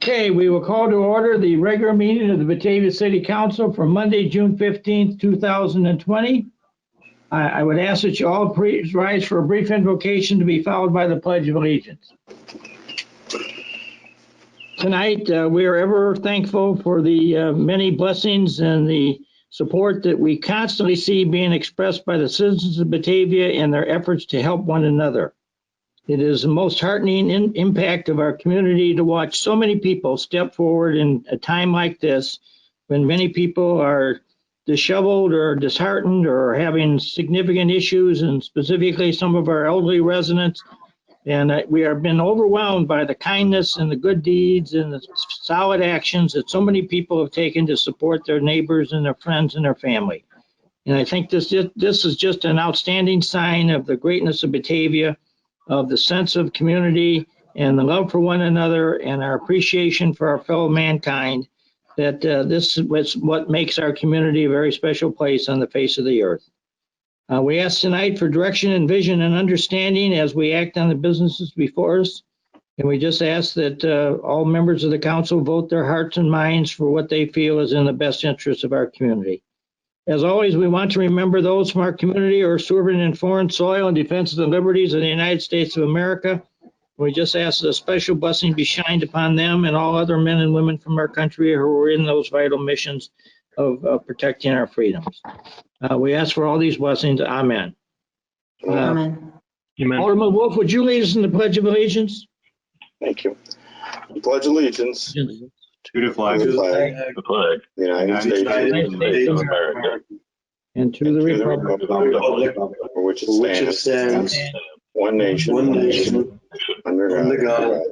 Okay, we will call to order the regular meeting of the Batavia City Council for Monday, June 15th, 2020. I would ask that you all please rise for a brief invocation to be followed by the Pledge of Allegiance. Tonight, we are ever thankful for the many blessings and the support that we constantly see being expressed by the citizens of Batavia in their efforts to help one another. It is the most heartening impact of our community to watch so many people step forward in a time like this, when many people are disheveled or disheartened or having significant issues, and specifically some of our elderly residents. And we have been overwhelmed by the kindness and the good deeds and the solid actions that so many people have taken to support their neighbors and their friends and their family. And I think this is just an outstanding sign of the greatness of Batavia, of the sense of community and the love for one another and our appreciation for our fellow mankind, that this is what makes our community a very special place on the face of the earth. We ask tonight for direction and vision and understanding as we act on the businesses before us. And we just ask that all members of the council vote their hearts and minds for what they feel is in the best interest of our community. As always, we want to remember those from our community who are serving in foreign soil in defense of the liberties of the United States of America. We just ask that a special blessing be shined upon them and all other men and women from our country who are in those vital missions of protecting our freedoms. We ask for all these blessings. Amen. Amen. Alderman Wolf, would you lead us in the Pledge of Allegiance? Thank you. I pledge allegiance To the flag, to the the United States of America, And to the republic for which it stands, one nation, under God,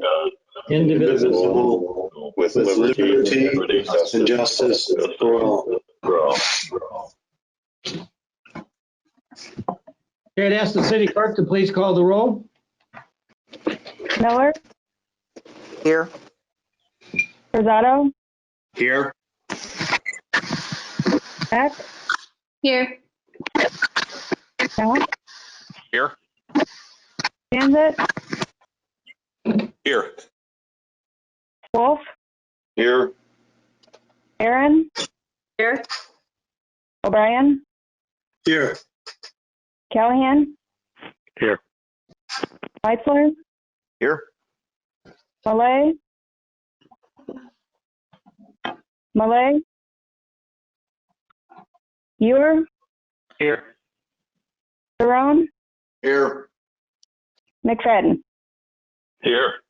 indivisible, with liberty and justice for all. Okay, I'd ask the city clerk to please call the roll. Miller, Here. Rosado, Here. Beck, Here. Scott, Here. Jansit, Here. Wolf, here. Aaron, Here. O'Brien, Here. Callahan, Here. Weitzler, Here. Malay, Ewer, Here. Barone, Here. McFadden. Here.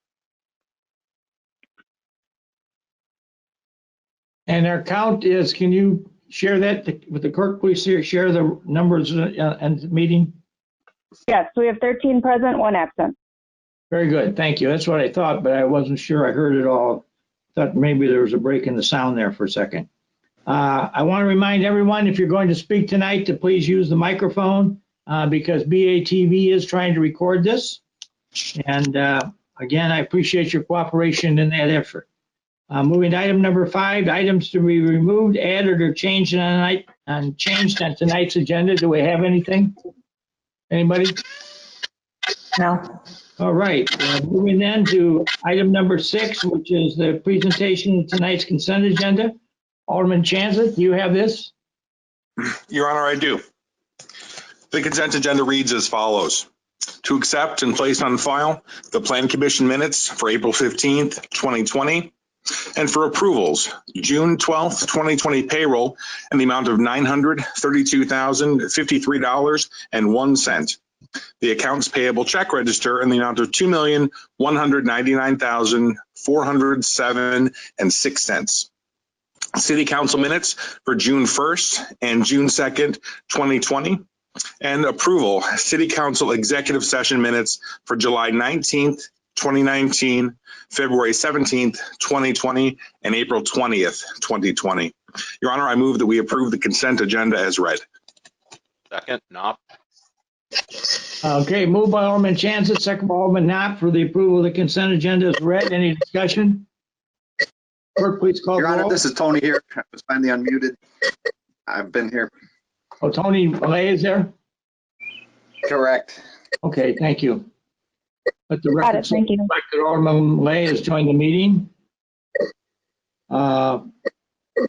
And our count is, can you share that with the clerk, please? Share the numbers and the meeting. Yes, we have 13 present, 1 absent. Very good. Thank you. That's what I thought, but I wasn't sure I heard it all. Thought maybe there was a break in the sound there for a second. I want to remind everyone, if you're going to speak tonight, to please use the microphone because BATV is trying to record this. And again, I appreciate your cooperation in that effort. Moving to item number 5, items to be removed, added, or changed on tonight's agenda. Do we have anything? Anybody? No. All right, moving then to item number 6, which is the presentation of tonight's consent agenda. Alderman Chanzit, do you have this? Your Honor, I do. The consent agenda reads as follows. To accept and place on file the Plan Commission minutes for April 15th, 2020, and for approvals, June 12th, 2020 payroll in the amount of $932,053.01. The accounts payable check register in the amount of $2,199,407.06. City Council minutes for June 1st and June 2nd, 2020. And approval, City Council executive session minutes for July 19th, 2019, February 17th, 2020, and April 20th, 2020. Your Honor, I move that we approve the consent agenda as read. Second, Knopp. Okay, moved by Alderman Chanzit, second by Alderman Knopp for the approval of the consent agenda as read. Any discussion? Clerk, please call the Your Honor, roll. this is Tony here. I was finally unmuted. I've been here. Oh, Tony Malay is there? Correct. Okay, thank you. Let the Got record it, thank you. reflect that Alderman Malay has joined the meeting.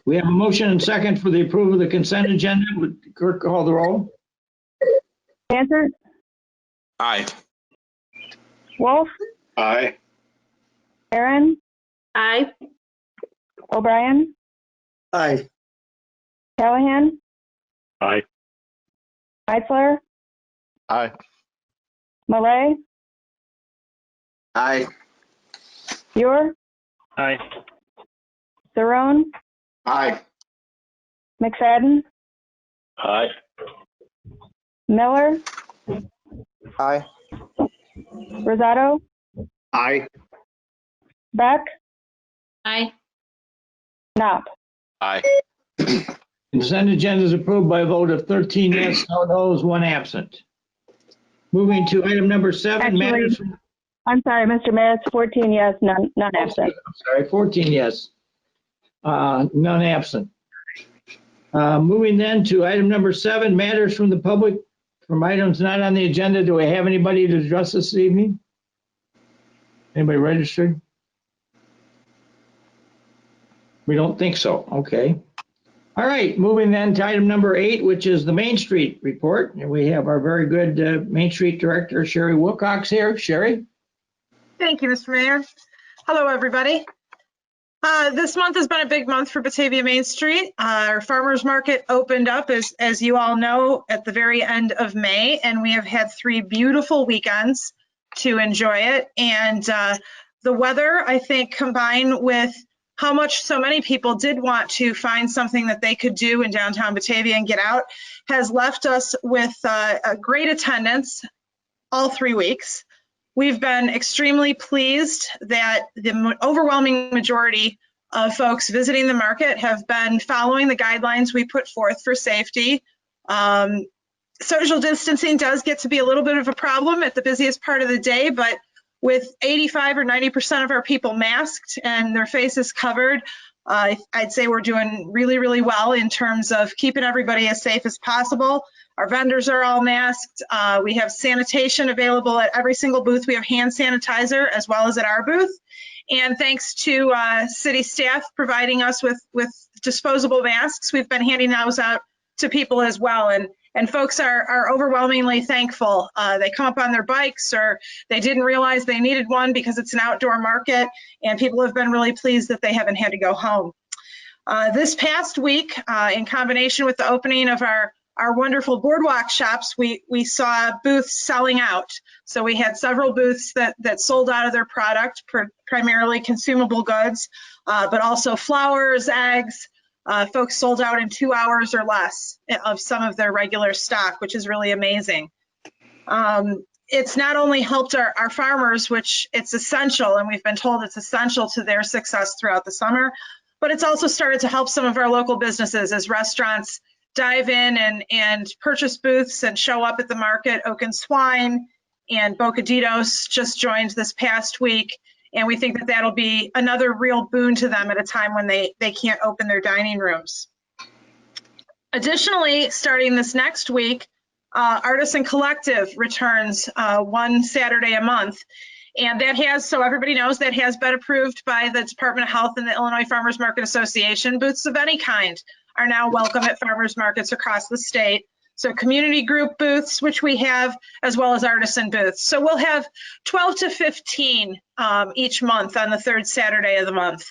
We have a motion and second for the approval of the consent agenda. Would Kirk call the roll? Cantor, Aye. Wolf, Aye. Aaron, Aye. O'Brien, Aye. Callahan, Aye. Eitzler, Aye. Malay, Aye. Buer, Aye. Saron, Aye. McFadden, Aye. Miller, Aye. Rosato, Aye. Beck, Aye. Knopf. Aye. Consent agenda is approved by a vote of 13 yes, no no's, 1 absent. Moving to item number 7, Actually, matters from, I'm sorry, Mr. Mayor, it's 14 yes, none absent. I'm sorry, 14 yes, none absent. Moving then to item number 7, matters from the public, from items not on the agenda. Do we have anybody to address this evening? Anybody registered? We don't think so. Okay. All right, moving then to item number 8, which is the Main Street report. And we have our very good Main Street Director, Sherry Wilcox here. Sherry? Thank you, Mr. Mayor. Hello, everybody. This month has been a big month for Batavia Main Street. Our farmers market opened up, as you all know, at the very end of May, and we have had 3 beautiful weekends to enjoy it. And the weather, I think, combined with how much so many people did want to find something that they could do in downtown Batavia and get out, has left us with a great attendance all 3 weeks. We've been extremely pleased that the overwhelming majority of folks visiting the market have been following the guidelines we put forth for safety. Social distancing does get to be a little bit of a problem at the busiest part of the day, but with 85 or 90% of our people masked and their faces covered, I'd say we're doing really, really well in terms of keeping everybody as safe as possible. Our vendors are all masked. We have sanitation available at every single booth. We have hand sanitizer as well as at our booth. And thanks to city staff providing us with disposable masks, we've been handing those out to people as well. And folks are overwhelmingly thankful. They come up on their bikes or they didn't realize they needed one because it's an outdoor market, and people have been really pleased that they haven't had to go home. This past week, in combination with the opening of our wonderful boardwalk shops, we saw booths selling out. So we had several booths that sold out of their product, primarily consumable goods, but also flowers, eggs. Folks sold out in 2 hours or less of some of their regular stock, which is really amazing. It's not only helped our farmers, which it's essential, and we've been told it's essential to their success throughout the summer, but it's also started to help some of our local businesses as restaurants dive in and purchase booths and show up at the market. Oak and Swine and Bocaditos just joined this past week. And we think that that'll be another real boon to them at a time when they can't open their dining rooms. Additionally, starting this next week, Artisan Collective returns 1 Saturday a month. And that has, so everybody knows, that has been approved by the Department of Health and the Illinois Farmers Market Association. Booths of any kind are now welcome at farmers markets across the state. So community group booths, which we have, as well as artisan booths. So we'll have 12 to 15 each month on the 3rd Saturday of the month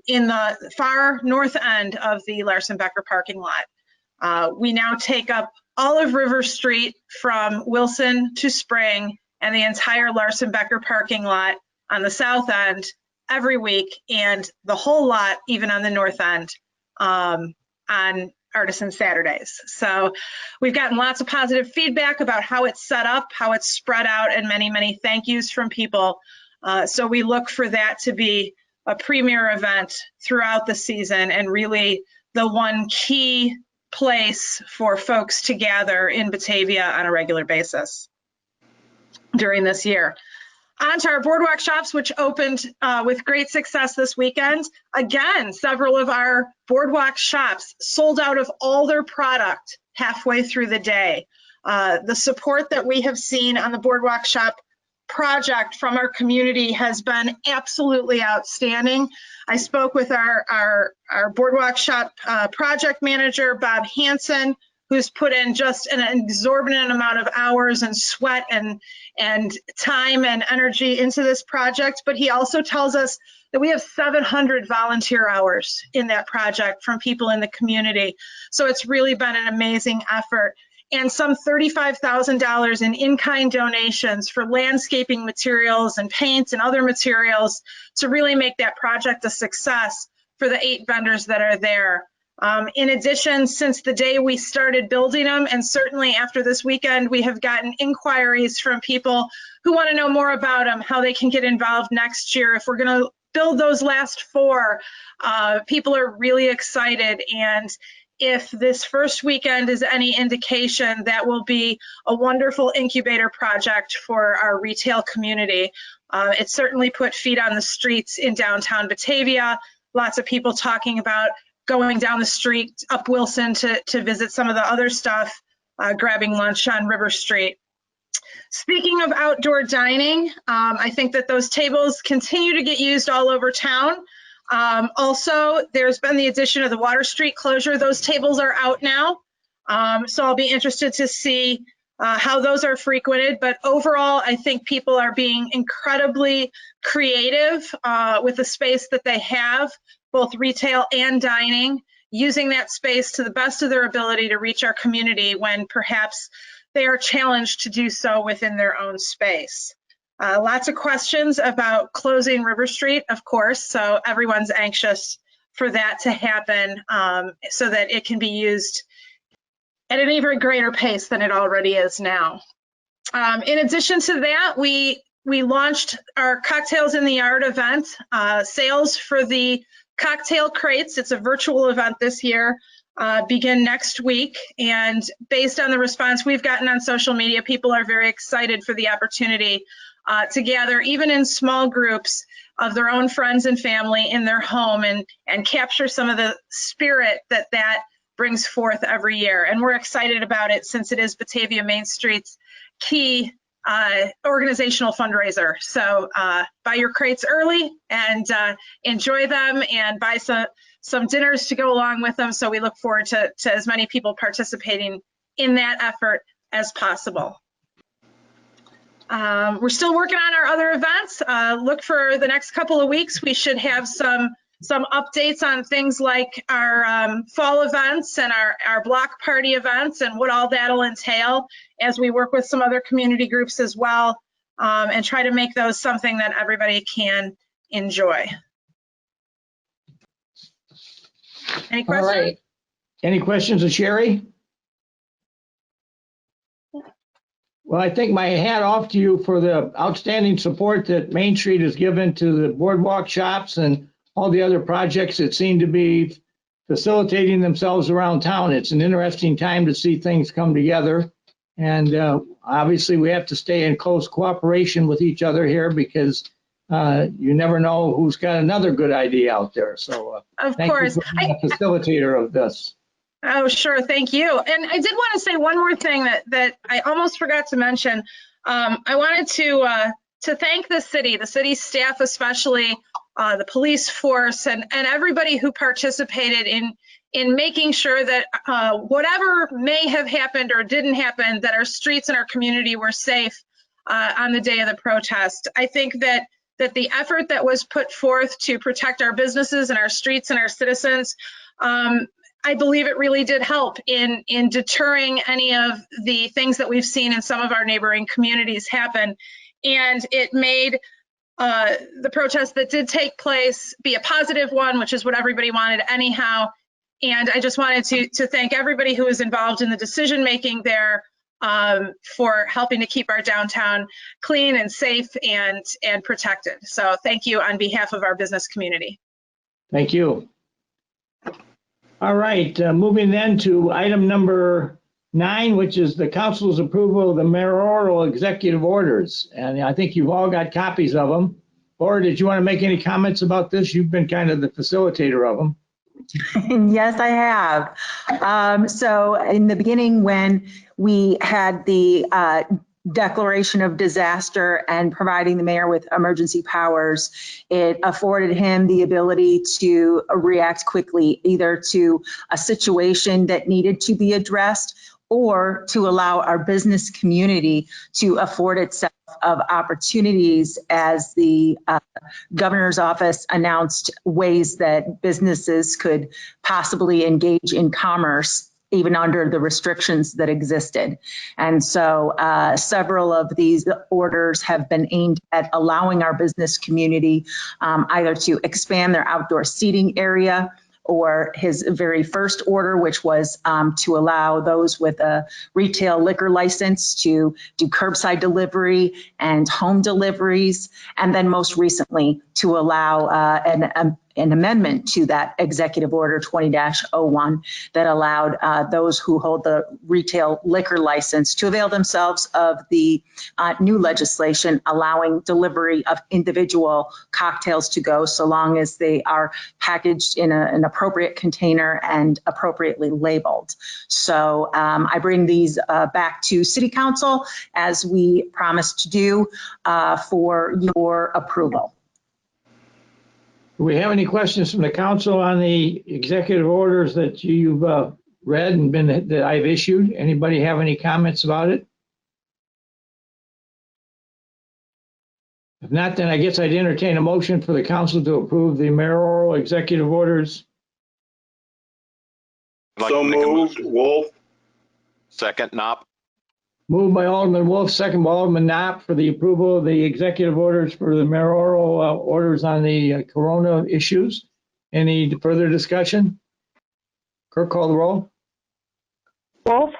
in the far north end of the Larson Becker parking lot. We now take up all of River Street from Wilson to Spring and the entire Larson Becker parking lot on the south end every week, and the whole lot even on the north end on Artisan Saturdays. So we've gotten lots of positive feedback about how it's set up, how it's spread out, and many, many thank yous from people. So we look for that to be a premier event throughout the season and really the one key place for folks to gather in Batavia on a regular basis during this year. On to our boardwalk shops, which opened with great success this weekend. Again, several of our boardwalk shops sold out of all their product halfway through the day. The support that we have seen on the boardwalk shop project from our community has been absolutely outstanding. I spoke with our Boardwalk Shop project manager, Bob Hansen, who's put in just an exorbitant amount of hours and sweat and time and energy into this project. But he also tells us that we have 700 volunteer hours in that project from people in the community. So it's really been an amazing effort. And some $35,000 in in-kind donations for landscaping materials and paint and other materials to really make that project a success for the 8 vendors that are there. In addition, since the day we started building them, and certainly after this weekend, we have gotten inquiries from people who want to know more about them, how they can get involved next year. If we're going to build those last 4, people are really excited. And if this first weekend is any indication, that will be a wonderful incubator project for our retail community. It certainly put feet on the streets in downtown Batavia. Lots of people talking about going down the street up Wilson to visit some of the other stuff, grabbing lunch on River Street. Speaking of outdoor dining, I think that those tables continue to get used all over town. Also, there's been the addition of the Water Street closure. Those tables are out now. So I'll be interested to see how those are frequented. But overall, I think people are being incredibly creative with the space that they have, both retail and dining, using that space to the best of their ability to reach our community when perhaps they are challenged to do so within their own space. Lots of questions about closing River Street, of course, so everyone's anxious for that to happen so that it can be used at an even greater pace than it already is now. In addition to that, we launched our Cocktails in the Yard event. Sales for the cocktail crates, it's a virtual event this year, begin next week. And based on the response we've gotten on social media, people are very excited for the opportunity to gather, even in small groups of their own friends and family in their home and capture some of the spirit that brings forth every year. And we're excited about it since it is Batavia Main Street's key organizational fundraiser. So buy your crates early and enjoy them, and buy some dinners to go along with them. So we look forward to as many people participating in that effort as possible. We're still working on our other events. Look for the next couple of weeks. We should have some updates on things like our fall events and our block party events and what all that'll entail as we work with some other community groups as well, and try to make those something that everybody can enjoy. Any questions? All right. Any questions of Sherry? Well, I think my hat off to you for the outstanding support that Main Street has given to the boardwalk shops and all the other projects that seem to be facilitating themselves around town. It's an interesting time to see things come together. And obviously we have to stay in close cooperation with each other here, because you never know who's got another good idea out there. So Of thank course. you for being a facilitator of this. Oh, sure. Thank you. And I did want to say one more thing that I almost forgot to mention. I wanted to thank the city staff, especially the police force and everybody who participated in making sure that whatever may have happened or didn't happen, that our streets and our community were safe on the day of the protest. I think that the effort that was put forth to protect our businesses and our streets and our citizens, I believe it really did help in deterring any of the things that we've seen in some of our neighboring communities happen. And it made the protest that did take place be a positive one, which is what everybody wanted anyhow. And I just wanted to thank everybody who was involved in the decision making there for helping to keep our downtown clean and safe and protected. So thank you on behalf of our business community. Thank you. All right, moving then to item number 9, which is the council's approval of the mayoral executive orders. And I think you've all got copies of them. Laura, did you want to make any comments about this? You've been kind of the facilitator of them. Yes, I have. So in the beginning, when we had the declaration of disaster and providing the mayor with emergency powers, it afforded him the ability to react quickly, either to a situation that needed to be addressed or to allow our business community to afford itself of opportunities as the governor's office announced ways that businesses could possibly engage in commerce even under the restrictions that existed. And so several of these orders have been aimed at allowing our business community either to expand their outdoor seating area, or his very first order, which was to allow those with a retail liquor license to do curbside delivery and home deliveries. And then most recently to allow an amendment to that executive order 20-01 that allowed those who hold the retail liquor license to avail themselves of the new legislation allowing delivery of individual cocktails to go, so long as they are packaged in an appropriate container and appropriately labeled. So I bring these back to City Council as we promised to do for your approval. Do we have any questions from the council on the executive orders that you've read and that I've issued? Anybody have any comments about it? If not, then I guess I'd entertain a motion for the council to approve the mayoral executive orders. I'd like So to make a moved, motion. Wolf. Second, Knopp. Moved by Alderman Wolf, second by Alderman Knopp for the approval of the executive orders for the mayoral orders on the corona issues. Any further discussion? Kirk, call the roll. Wolf,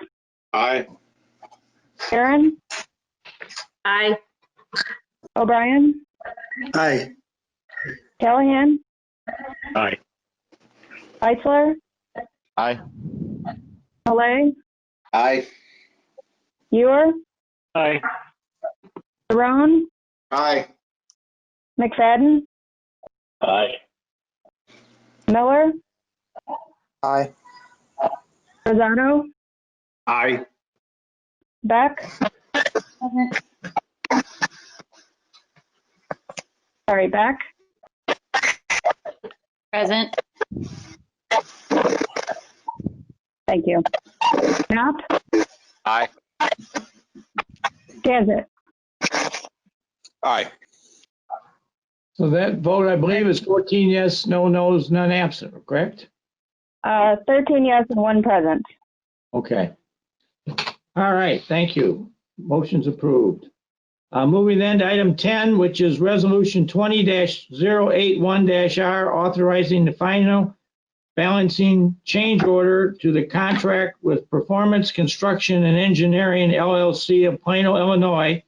Aye. Aaron, Aye. O'Brien, Aye. Callahan, Aye. Eitzler, Aye. Malay, Aye. Ewer, Aye. Barone, Aye. McFadden, Aye. Miller, Aye. Rosado, Aye. Beck. Sorry, Beck, Present. thank you. Knapp, Aye. Gansett. Aye. So that vote, I believe, is 14 yes, no no's, none absent, correct? 13 yes and 1 present. Okay. All right, thank you. Motion's approved. Moving then to item 10, which is resolution 20-081-R, authorizing the final balancing change order to the contract with Performance Construction and Engineering LLC of Plano, Illinois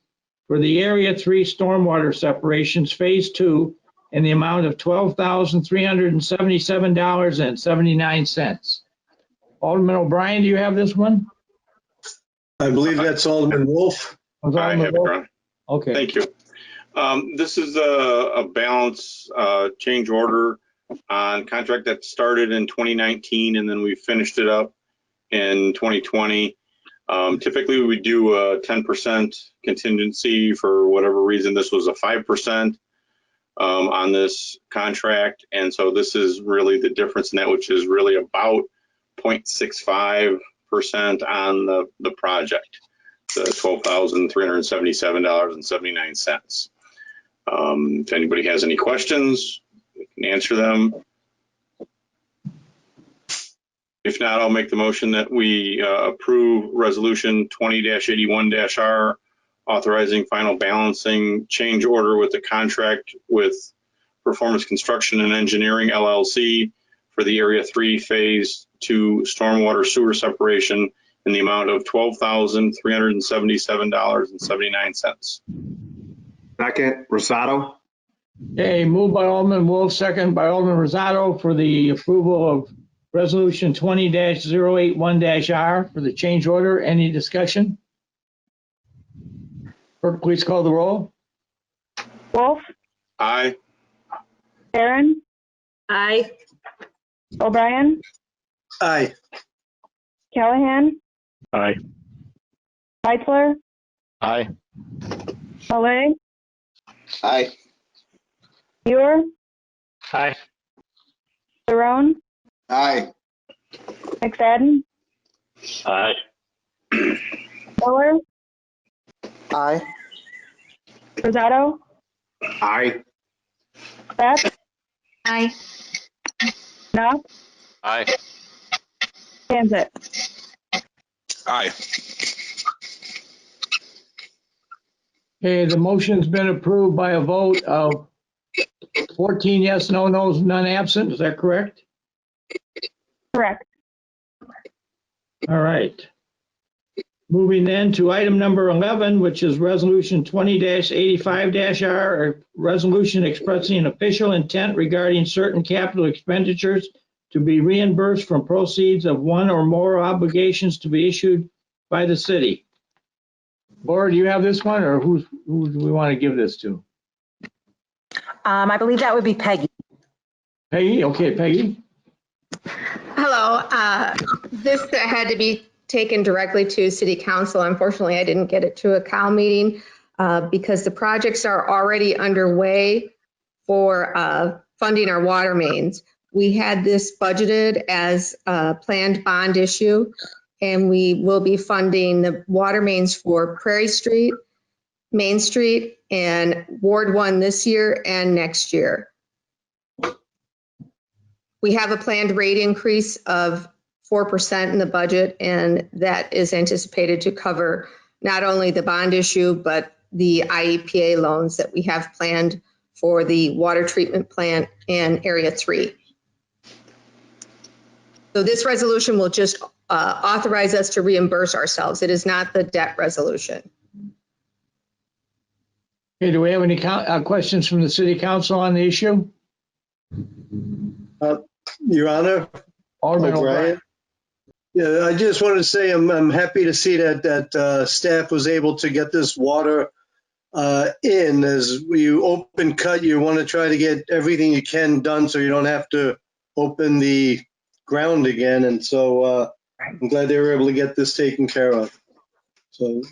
for the Area 3 stormwater separations, Phase 2, in the amount of $12,377.79. Alderman O'Brien, do you have this one? I believe that's Alderman Wolf. I have it, Ron. Okay. Thank you. This is a balance change order on contract that started in 2019 and then we finished it up in 2020. Typically we do a 10% contingency. For whatever reason, this was a 5% on this contract. And so this is really the difference in that, which is really about 0.65% on the project, the $12,377.79. If anybody has any questions, we can answer them. If not, I'll make the motion that we approve resolution 20-81-R, authorizing final balancing change order with the contract with Performance Construction and Engineering LLC for the Area 3 Phase 2 stormwater sewer separation in the amount of $12,377.79. Second, Rosado. Okay, moved by Alderman Wolf, second by Alderman Rosado for the approval of resolution 20-081-R for the change order. Any discussion? Clerk, please call the roll. Wolf, Aye. Aaron, Aye. O'Brien, Aye. Callahan, Aye. Eitzler, Aye. Malay, Aye. Muir, Aye. Barone, Aye. McFadden, Aye. Miller, Aye. Rosato, Aye. Beck, Aye. Knopf, Aye. Tansit. Aye. Okay, the motion's been approved by a vote of 14 yes, no nos, none absent. Is that correct? Correct. All right. Moving then to item number 11, which is Resolution 20-85-R, a resolution expressing official intent regarding certain capital expenditures to be reimbursed from proceeds of one or more obligations to be issued by the city. Laura, do you have this one, or who do we want to give this to? I believe that would be Peggy. Peggy? Okay, Peggy. Hello. This had to be taken directly to City Council. Unfortunately, I didn't get it to a CAL meeting because the projects are already underway for funding our water mains. We had this budgeted as a planned bond issue, and we will be funding the water mains for Prairie Street, Main Street, and Ward 1 this year and next year. We have a planned rate increase of 4% in the budget, and that is anticipated to cover not only the bond issue, but the IEPA loans that we have planned for the water treatment plant in Area 3. So this resolution will just authorize us to reimburse ourselves. It is not the debt resolution. Okay, do we have any questions from the city council on the issue? Your Honor, Alderman O'Brien. O'Brien. Yeah, I just wanted to say I'm happy to see that staff was able to get this water in. As you open cut, you want to try to get everything you can done so you don't have to open the ground again. And so I'm glad they were able to get this taken care of. So,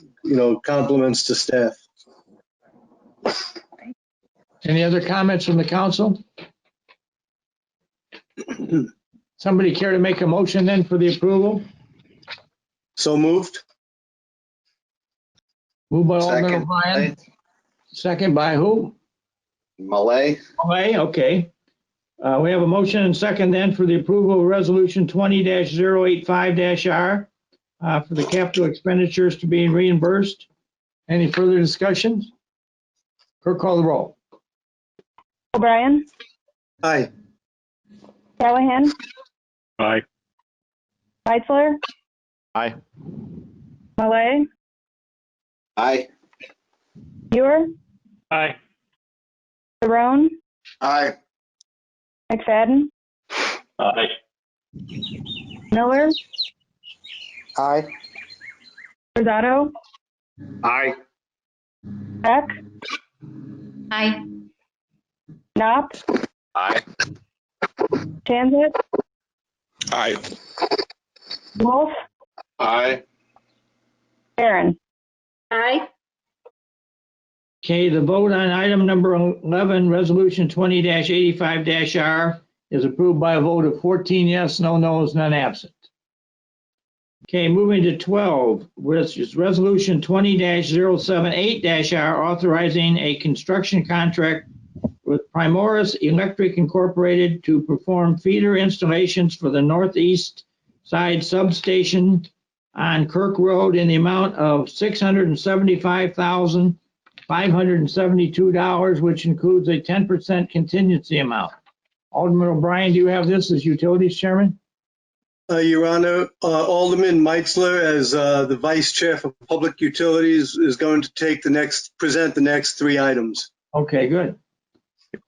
compliments to staff. Any other comments from the council? Somebody care to make a motion then for the approval? So moved. Moved by Alderman Second. O'Brien. Second by who? Malay. Malay, okay. We have a motion and second then for the approval of Resolution 20-085-R for the capital expenditures to be reimbursed. Any further discussions? Kirk, call the roll. O'Brien, Aye. Callahan, Aye. Meitzler, Aye. Malay, Aye. Muir, Aye. Barone, Aye. McFadden, Aye. Miller, Aye. Rosato, Aye. Beck, Aye. Knopf, Aye. Tansit, Aye. Wolf, Aye. Barron. Aye. Okay, the vote on item number 11, Resolution 20-85-R is approved by a vote of 14 yes, no nos, none absent. Okay, moving to 12, which is Resolution 20-078-R authorizing a construction contract with Primoris Electric Incorporated to perform feeder installations for the northeast side substation on Kirk Road in the amount of $675,572, which includes a 10% contingency amount. Alderman O'Brien, do you have this as Utilities Chairman? Your Honor, Alderman Meitzler, as the Vice Chair for Public Utilities, is going to present the next three items. Okay, good.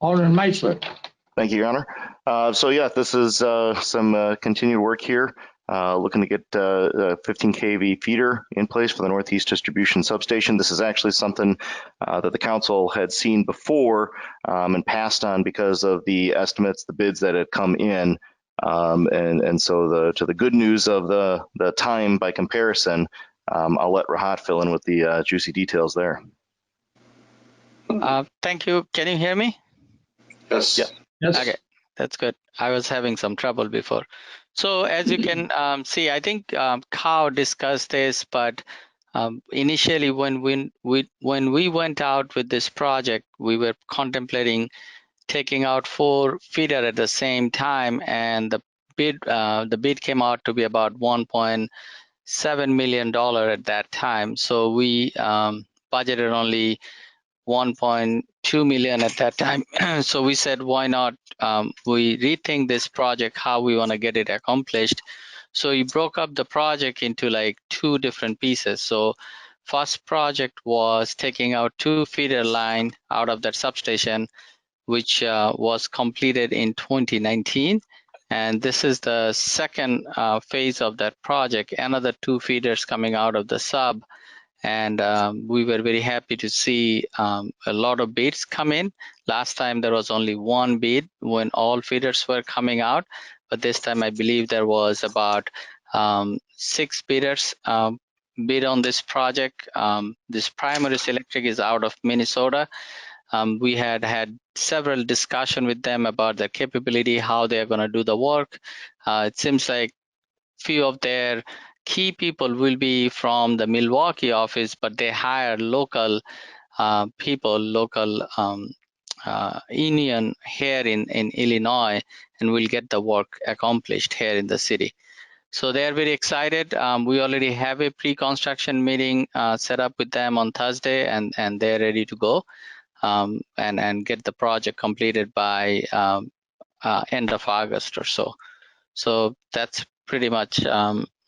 Alderman Meitzler. Thank you, Your Honor. So yeah, this is some continued work here, looking to get a 15 kV feeder in place for the Northeast Distribution Substation. This is actually something that the council had seen before and passed on because of the estimates, the bids that had come in. And so the good news of the time by comparison, I'll let Rahat fill in with the juicy details there. Thank you. Can you hear me? Yes. Yeah. Yes. Okay, that's good. I was having some trouble before. So as you can see, I think Kao discussed this, but initially when we went out with this project, we were contemplating taking out 4 feeder at the same time, and the bid came out to be about $1.7 million at that time. So we budgeted only 1.2 million at that time. So we said, why not we rethink this project, how we want to get it accomplished. So we broke up the project into like 2 different pieces. So first project was taking out 2 feeder line out of that substation, which was completed in 2019. And this is the second phase of that project, another 2 feeders coming out of the sub. And we were very happy to see a lot of bids come in. Last time there was only 1 bid when all feeders were coming out, but this time I believe there was about 6 bidders bid on this project. This Primaris Electric is out of Minnesota. We had several discussions with them about their capability, how they're going to do the work. It seems like few of their key people will be from the Milwaukee office, but they hire local people, local union here in Illinois, and will get the work accomplished here in the city. So they're very excited. We already have a pre-construction meeting set up with them on Thursday, and they're ready to go and get the project completed by end of August or so. So that's pretty much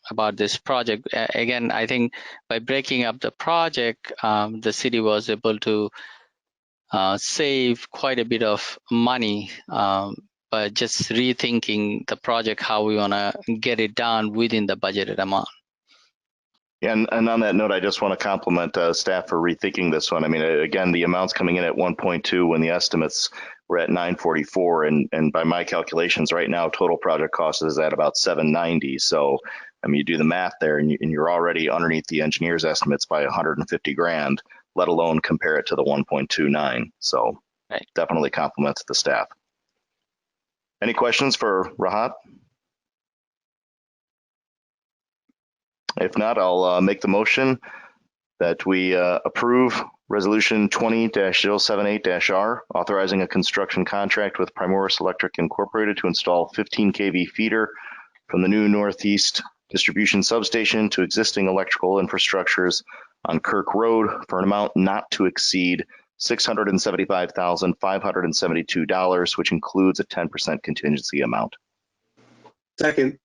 about this project. Again, I think by breaking up the project, the city was able to save quite a bit of money by just rethinking the project, how we want to get it done within the budgeted amount. Yeah, and on that note, I just want to compliment staff for rethinking this one. I mean, again, the amounts coming in at 1.2 when the estimates were at 944, and by my calculations right now, total project cost is at about 790. So, I mean, you do the math there, and you're already underneath the engineer's estimates by 150 grand, let alone compare it to the 1.29. So, right. Definitely compliments the staff. Any questions for Rahat? If not, I'll make the motion that we approve Resolution 20-078-R, authorizing a construction contract with Primaris Electric Incorporated to install 15 kV feeder from the new Northeast Distribution Substation to existing electrical infrastructures on Kirk Road for an amount not to exceed $675,572, which includes a 10% contingency amount. Second.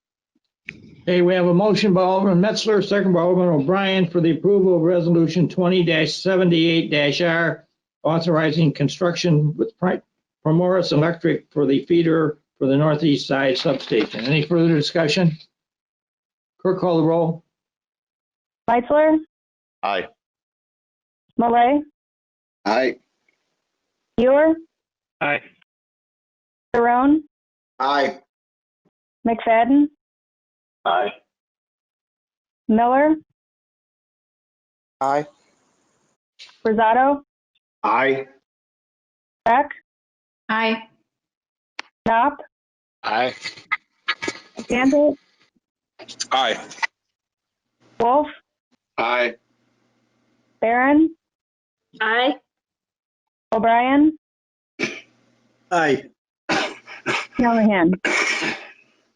Okay, we have a motion by Alderman Metzler, second by Alderman O'Brien for the approval of Resolution 20-78-R, authorizing construction with Primaris Electric for the feeder for the northeast side substation. Any further discussion? Kirk, call the roll. Meitzler, Aye. Malay, Aye. Ewer, Aye. Barone, Aye. McFadden, Aye. Miller, Aye. Rosado, Aye. Beck, Aye. Knopp, Aye. Gambit, Aye. Wolf, Aye. Barron, Aye. O'Brien, Aye. Callahan.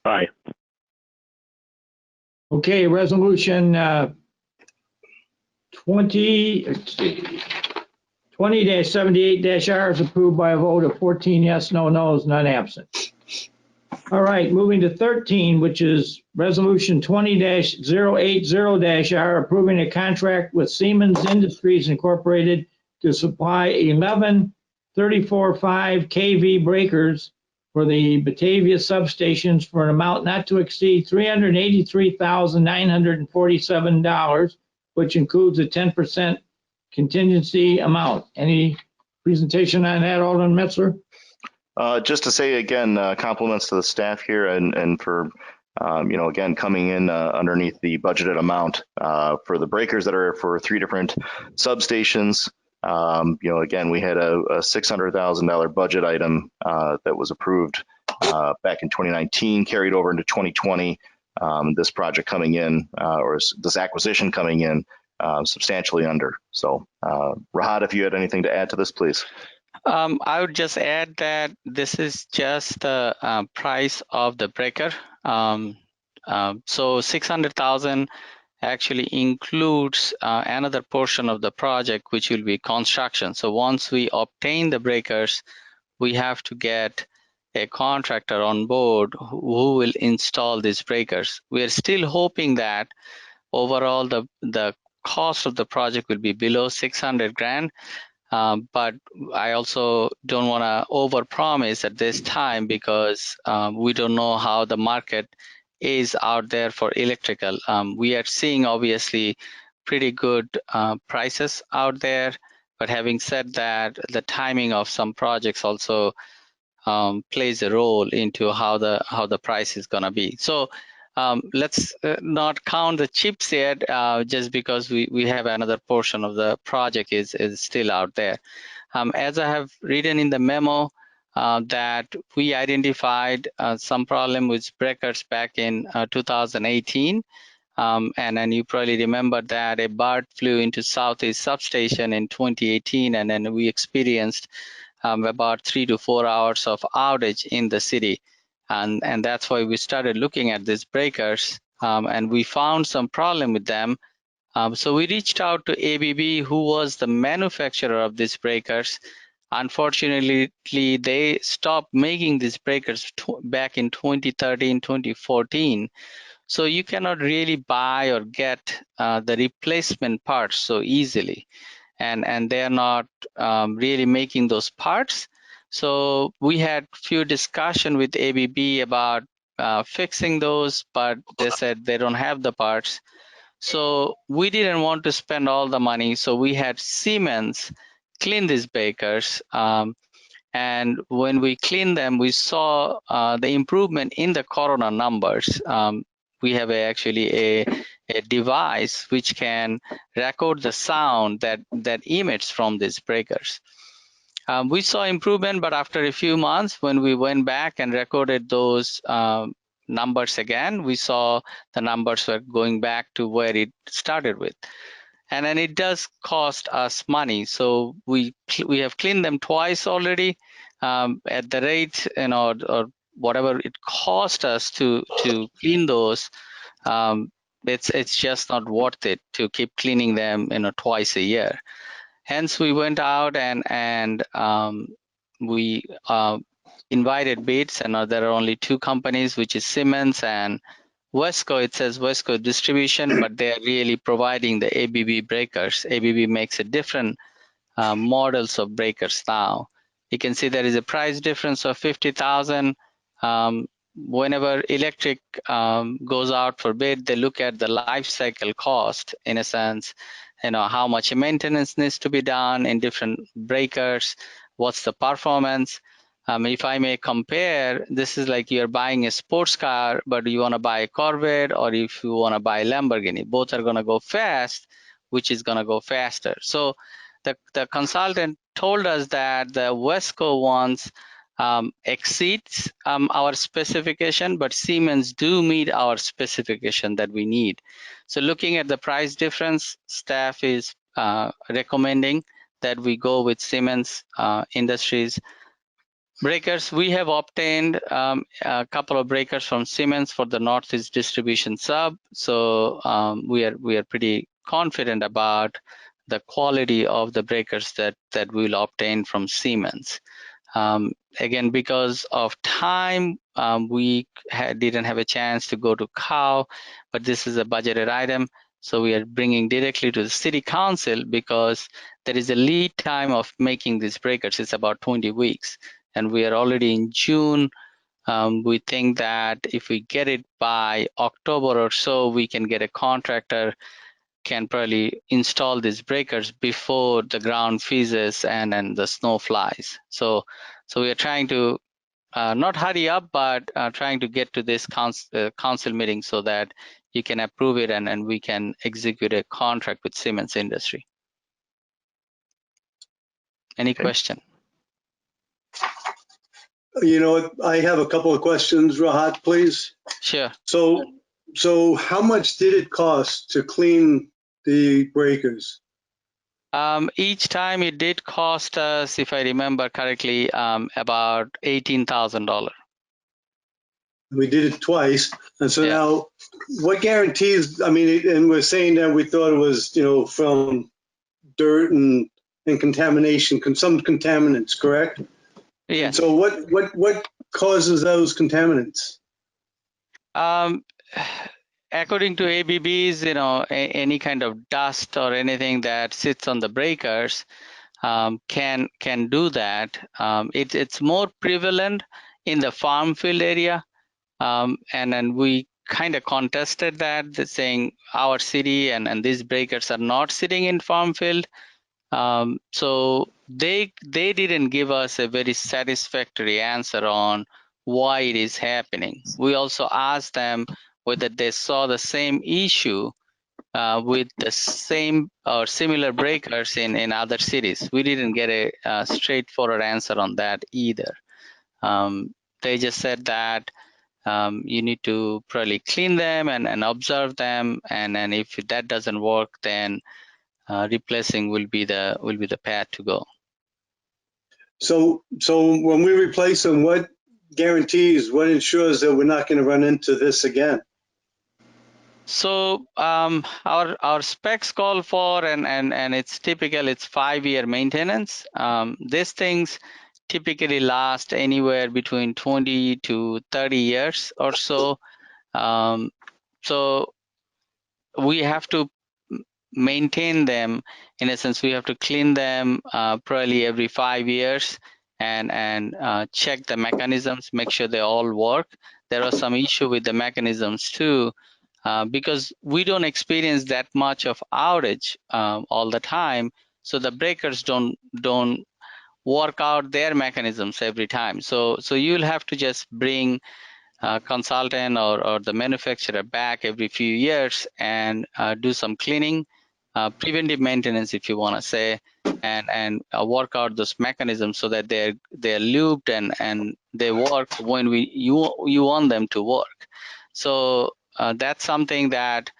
Aye. Okay, resolution 20-78-R is approved by a vote of 14 yes, no no's, none absent. All right, moving to 13, which is resolution 20-080-R, approving a contract with Siemens Industries Incorporated to supply 11 34.5 kV breakers for the Batavia substations for an amount not to exceed $383,947, which includes a 10% contingency amount. Any presentation on that, Alderman Metzler? Just to say again, compliments to the staff here and for Again, coming in underneath the budgeted amount for the breakers that are for 3 different substations. Again, we had a $600,000 budget item that was approved back in 2019, carried over into 2020. This project coming in, or this acquisition coming in, substantially under. So, Rahat, if you had anything to add to this, please. I would just add that this is just the price of the breaker. So 600,000 actually includes another portion of the project, which will be construction. So once we obtain the breakers, we have to get a contractor on board who will install these breakers. We are still hoping that overall the cost of the project will be below 600 grand. But I also don't want to overpromise at this time because we don't know how the market is out there for electrical. We are seeing obviously pretty good prices out there, but having said that, the timing of some projects also plays a role into how the price is going to be. So let's not count the chips yet, just because we have another portion of the project is still out there. As I have written in the memo, that we identified some problem with breakers back in 2018. And then you probably remember that a bird flew into Southeast Substation in 2018, and then we experienced about 3 to 4 hours of outage in the city. And that's why we started looking at these breakers, and we found some problem with them. So we reached out to ABB, who was the manufacturer of these breakers. Unfortunately, they stopped making these breakers back in 2013, 2014. So you cannot really buy or get the replacement parts so easily. And they're not really making those parts. So we had few discussion with ABB about fixing those, but they said they don't have the parts. So we didn't want to spend all the money. So we had Siemens clean these breakers. And when we cleaned them, we saw the improvement in the corona numbers. We have actually a device which can record the sound that emits from these breakers. We saw improvement, but after a few months, when we went back and recorded those numbers again, we saw the numbers were going back to where it started with. And then it does cost us money. So we have cleaned them twice already at the rate, or whatever it cost us to clean those. It's just not worth it to keep cleaning them, twice a year. Hence, we went out and we invited bids, and there are only 2 companies, which is Siemens and Wesco. It says Wesco Distribution, but they are really providing the ABB breakers. ABB makes a different models of breakers now. You can see there is a price difference of 50,000. Whenever electric goes out for bid, they look at the life cycle cost, in a sense, how much maintenance needs to be done in different breakers, what's the performance. If I may compare, this is like you're buying a sports car, but you want to buy a Corvette, or if you want to buy a Lamborghini, both are going to go fast, which is going to go faster. So the consultant told us that the Wesco ones exceeds our specification, but Siemens do meet our specification that we need. So looking at the price difference, staff is recommending that we go with Siemens Industries breakers. We have obtained a couple of breakers from Siemens for the Northeast Distribution sub. So we are pretty confident about the quality of the breakers that we'll obtain from Siemens. Again, because of time, we didn't have a chance to go to COW, but this is a budgeted item. So we are bringing directly to the city council because there is a lead time of making these breakers. It's about 20 weeks. And we are already in June. We think that if we get it by October or so, we can get a contractor can probably install these breakers before the ground freezes and the snow flies. So we are trying to not hurry up, but trying to get to this council meeting so that you can approve it and we can execute a contract with Siemens Industry. Any question? You know what? I have a couple of questions, Rahat, please. Sure. So how much did it cost to clean the breakers? Each time it did cost us, if I remember correctly, about $18,000. We did it twice. And so Yeah. now what guarantees, I mean, and we're saying that we thought it was, you know, from dirt and contamination, some contaminants, correct? Yes. So what causes those contaminants? According to ABBs, you know, any kind of dust or anything that sits on the breakers can do that. It's more prevalent in the farm field area, and then we kind of contested that, saying our city and these breakers are not sitting in farm field. So they didn't give us a very satisfactory answer on why it is happening. We also asked them whether they saw the same issue with the same or similar breakers in other cities. We didn't get a straightforward answer on that either. They just said that you need to probably clean them and observe them, and if that doesn't work, then replacing will be the path to go. So when we replace them, what guarantees, what ensures that we're not going to run into this again? So our specs call for, and it's typical, it's 5-year maintenance. These things typically last anywhere between 20 to 30 years or so. So we have to maintain them. In a sense, we have to clean them probably every 5 years and check the mechanisms, make sure they all work. There are some issue with the mechanisms too, because we don't experience that much of outage all the time, so the breakers don't work out their mechanisms every time. So you'll have to just bring consultant or the manufacturer back every few years and do some cleaning, preventive maintenance, if you want to say, and work out those mechanisms so that they're lubed and they work when you want them to work. So that's something that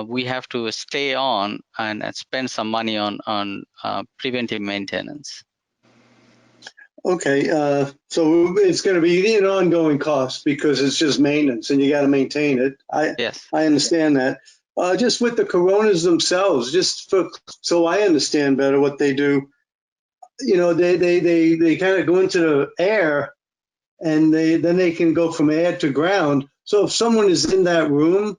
we have to stay on and spend some money on preventive maintenance. Okay, so it's going to be an ongoing cost because it's just maintenance and you got to maintain it. Yes. I understand that. Just with the Coronas themselves, so I understand better what they do. You know, they kind of go into the air, and then they can go from air to ground. So if someone is in that room,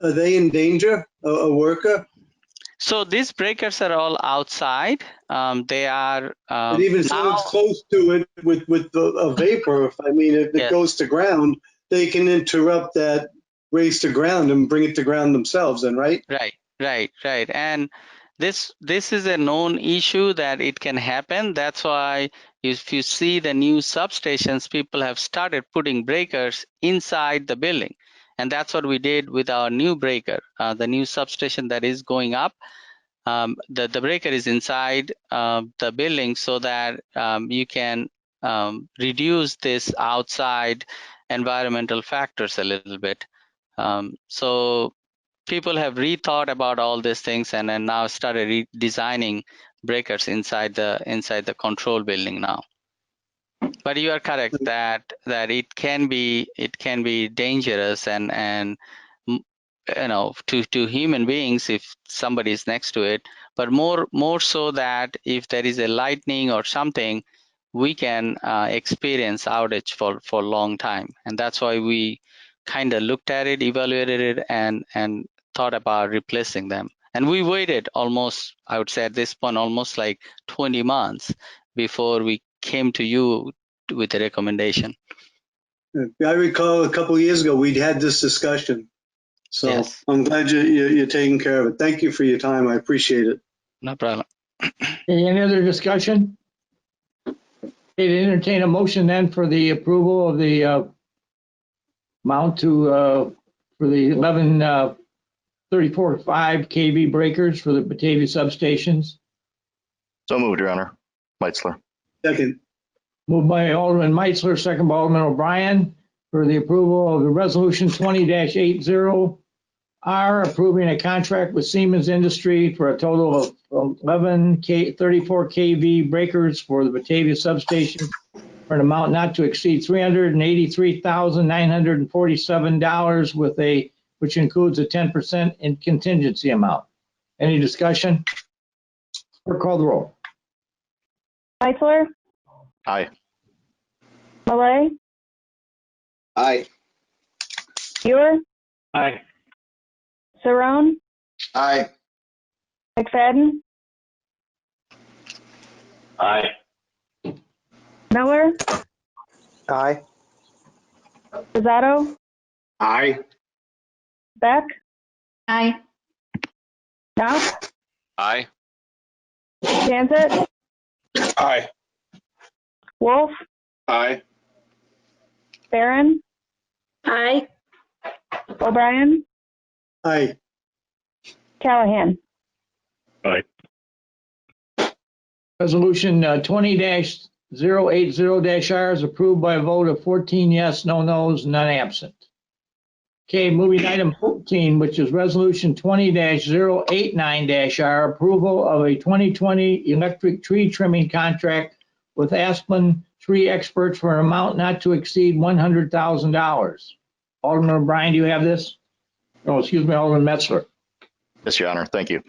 are they in danger? A worker? So these breakers are all outside. They are But even if someone's close to it with a vapor, if it goes to ground, they can interrupt that race to ground and bring it to ground themselves, then, right? Right. And this is a known issue that it can happen. That's why if you see the new substations, people have started putting breakers inside the building. And that's what we did with our new breaker, the new substation that is going up. The breaker is inside the building so that you can reduce this outside environmental factors a little bit. So people have rethought about all these things and then now started redesigning breakers inside the control building now. But you are correct that it can be dangerous and you know, to human beings if somebody is next to it, but more so that if there is a lightning or something, we can experience outage for a long time. And that's why we kind of looked at it, evaluated it, and thought about replacing them. And we waited almost, I would say at this point, almost like 20 months before we came to you with a recommendation. I recall a couple of years ago, we'd had this discussion. So yes. I'm glad you're taking care of it. Thank you for your time. I appreciate it. No problem. Any other discussion? Okay, entertain a motion then for the approval of the amount to for the 1134.5 kV breakers for the Batavia substations. So moved, Your Honor. Meitzler. Second. Moved by Alderman Meitzler, second by Alderman O'Brien for the approval of the resolution 20-80R, approving a contract with Siemens Industry for a total of 34 kV breakers for the Batavia substation for an amount not to exceed $383,947 which includes a 10% in contingency amount. Any discussion? Clerk, call the roll. Meitzler, Aye. Malay, Aye. Buer, Aye. Saron, Aye. McFadden, Aye. Miller, Aye. Rosato, Aye. Beck, Aye. Knopf, Aye. Janset, Aye. Wolf, Aye. Barron, Aye. O'Brien, Aye. Callahan. Aye. Resolution 20-080-R is approved by a vote of 14 yes, no nos, none absent. Okay, moving item 14, which is resolution 20-089-R, approval of a 2020 electric tree trimming contract with Aspen Tree Experts for an amount not to exceed $100,000. Alderman O'Brien, do you have this? Oh, excuse me, Alderman Metzler. Yes, Your Honor. Thank you.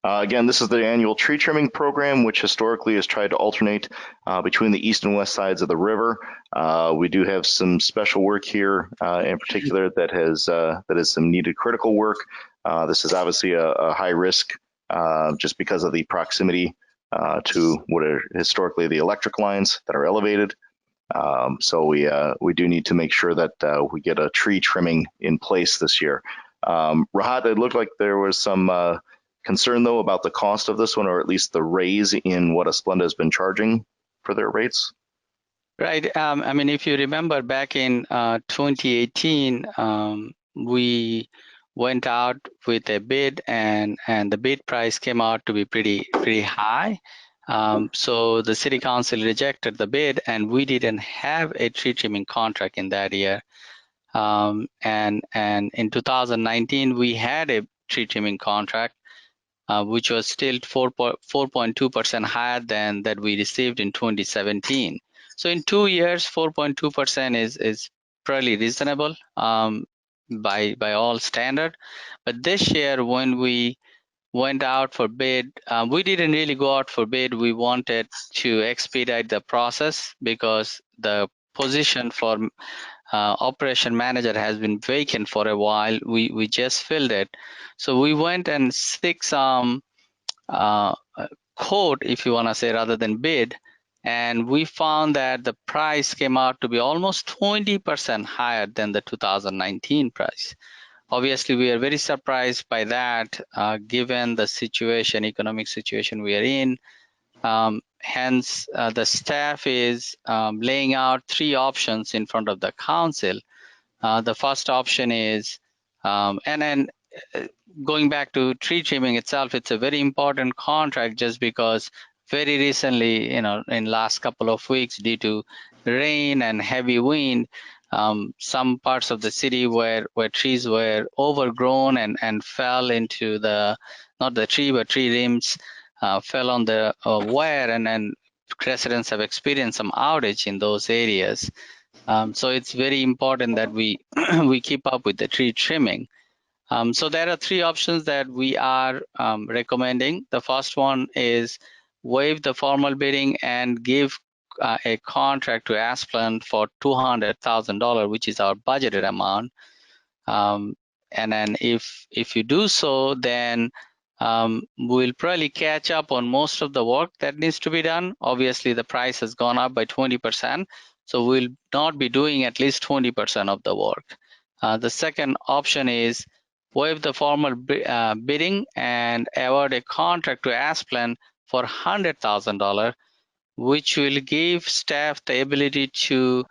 Again, this is the annual tree trimming program, which historically has tried to alternate between the east and west sides of the river. We do have some special work here, in particular, that is some needed critical work. This is obviously a high risk, just because of the proximity to what are historically the electric lines that are elevated. So we do need to make sure that we get a tree trimming in place this year. Rahat, it looked like there was some concern, though, about the cost of this one, or at least the raise in what Splenda has been charging for their rates. Right. I mean, if you remember back in 2018, we went out with a bid, and the bid price came out to be pretty high. So the city council rejected the bid, and we didn't have a tree trimming contract in that year. And in 2019, we had a tree trimming contract, which was still 4.2% higher than that we received in 2017. So in 2 years, 4.2% is pretty reasonable by all standard. But this year, when we went out for bid, we didn't really go out for bid. We wanted to expedite the process because the position for operation manager has been vacant for a while. We just filled it. So we went and seek some quote, if you want to say, rather than bid. And we found that the price came out to be almost 20% higher than the 2019 price. Obviously, we are very surprised by that, given the situation, economic situation we are in. Hence, the staff is laying out 3 options in front of the council. The first option is, and then going back to tree trimming itself, it's a very important contract just because very recently, in last couple of weeks, due to rain and heavy wind, some parts of the city where trees were overgrown and fell into not the tree, but tree limbs fell on the wire, and then residents have experienced some outage in those areas. So it's very important that we we keep up with the tree trimming. So there are 3 options that we are recommending. The first one is waive the formal bidding and give a contract to Aspen for $200,000, which is our budgeted amount. And then if you do so, then we'll probably catch up on most of the work that needs to be done. Obviously, the price has gone up by 20%, so we'll not be doing at least 20% of the work. The second option is waive the formal bidding and award a contract to Aspen for $100,000, which will give staff the ability to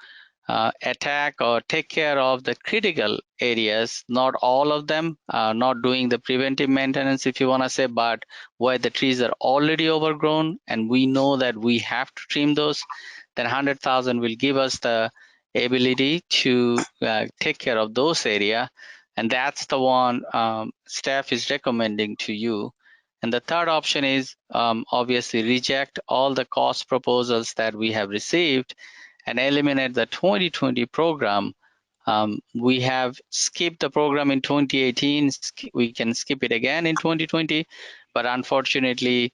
attack or take care of the critical areas, not all of them, not doing the preventive maintenance, if you want to say, but where the trees are already overgrown and we know that we have to trim those, then 100,000 will give us the ability to take care of those area. And that's the one staff is recommending to you. And the third option is obviously reject all the cost proposals that we have received and eliminate the 2020 program. We have skipped the program in 2018. We can skip it again in 2020, but unfortunately,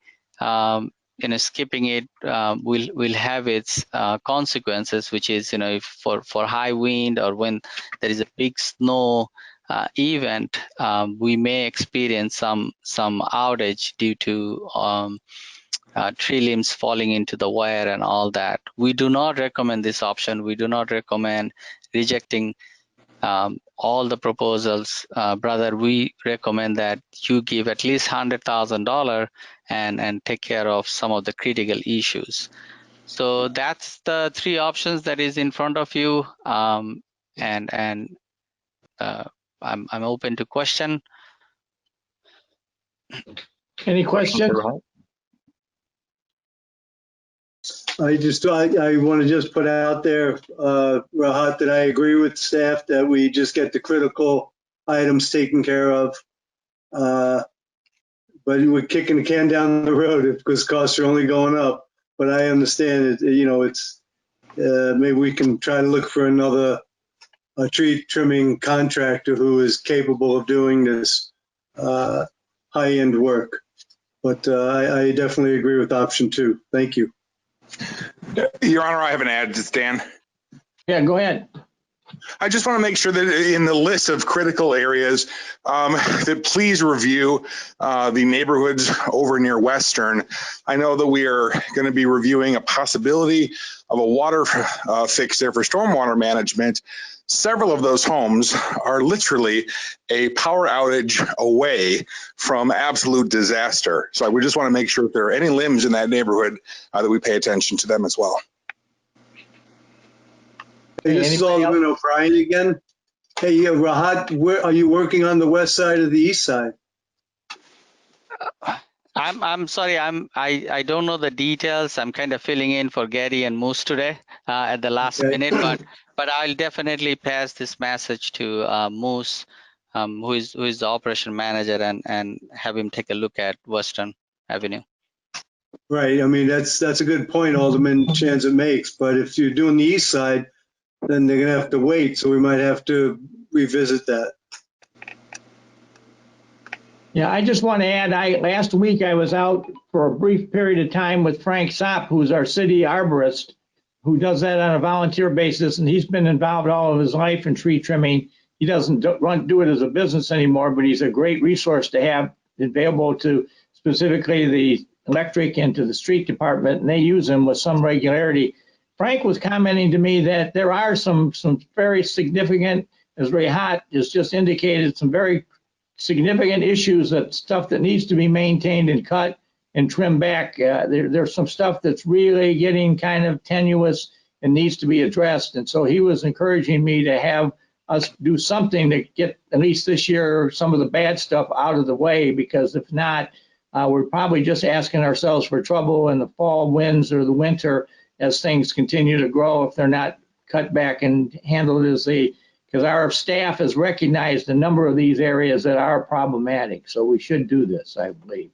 skipping it will have its consequences, which is, if for high wind or when there is a big snow event, we may experience some outage due to tree limbs falling into the wire and all that. We do not recommend this option. We do not recommend rejecting all the proposals. Brother, we recommend that you give at least $100,000 and take care of some of the critical issues. So that's the three options that is in front of you. I'm open to question. Any questions? I want to just put out there, Rahat, that I agree with staff that we just get the critical items taken care of. But we're kicking the can down the road because costs are only going up. But I understand it, it's maybe we can try to look for another tree trimming contractor who is capable of doing this high-end work. But I definitely agree with option 2. Thank you. Your Honor, I have an ad. It's Dan. Yeah, go ahead. I just want to make sure that in the list of critical areas, that please review the neighborhoods over near Western. I know that we are going to be reviewing a possibility of a water fix there for stormwater management. Several of those homes are literally a power outage away from absolute disaster. So we just want to make sure if there are any limbs in that neighborhood that we pay attention to them as well. Hey, this is Alderman O'Brien again. Hey, Rahat, where are you working on the west side or the east side? I'm sorry, I don't know the details. I'm kind of filling in for Gary and Moose today at the last minute, but I'll definitely pass this message to Moose, who is the operation manager, and have him take a look at Western Avenue. Right. I mean, that's a good point, Alderman Chanza makes. But if you're doing the east side, then they're gonna have to wait. So we might have to revisit that. Yeah, I just want to add, last week I was out for a brief period of time with Frank Sopp, who's our city arborist, who does that on a volunteer basis, and he's been involved all of his life in tree trimming. He doesn't do it as a business anymore, but he's a great resource to have available to specifically the electric and to the street department, and they use him with some regularity. Frank was commenting to me that there are some very significant, as Rahat has just indicated, some very significant issues, that stuff that needs to be maintained and cut and trimmed back. There's some stuff that's really getting kind of tenuous and needs to be addressed. And so he was encouraging me to have us do something to get, at least this year, some of the bad stuff out of the way, because if not, we're probably just asking ourselves for trouble in the fall winds or the winter as things continue to grow if they're not cut back and handled as they, because our staff has recognized a number of these areas that are problematic. So we should do this, I believe.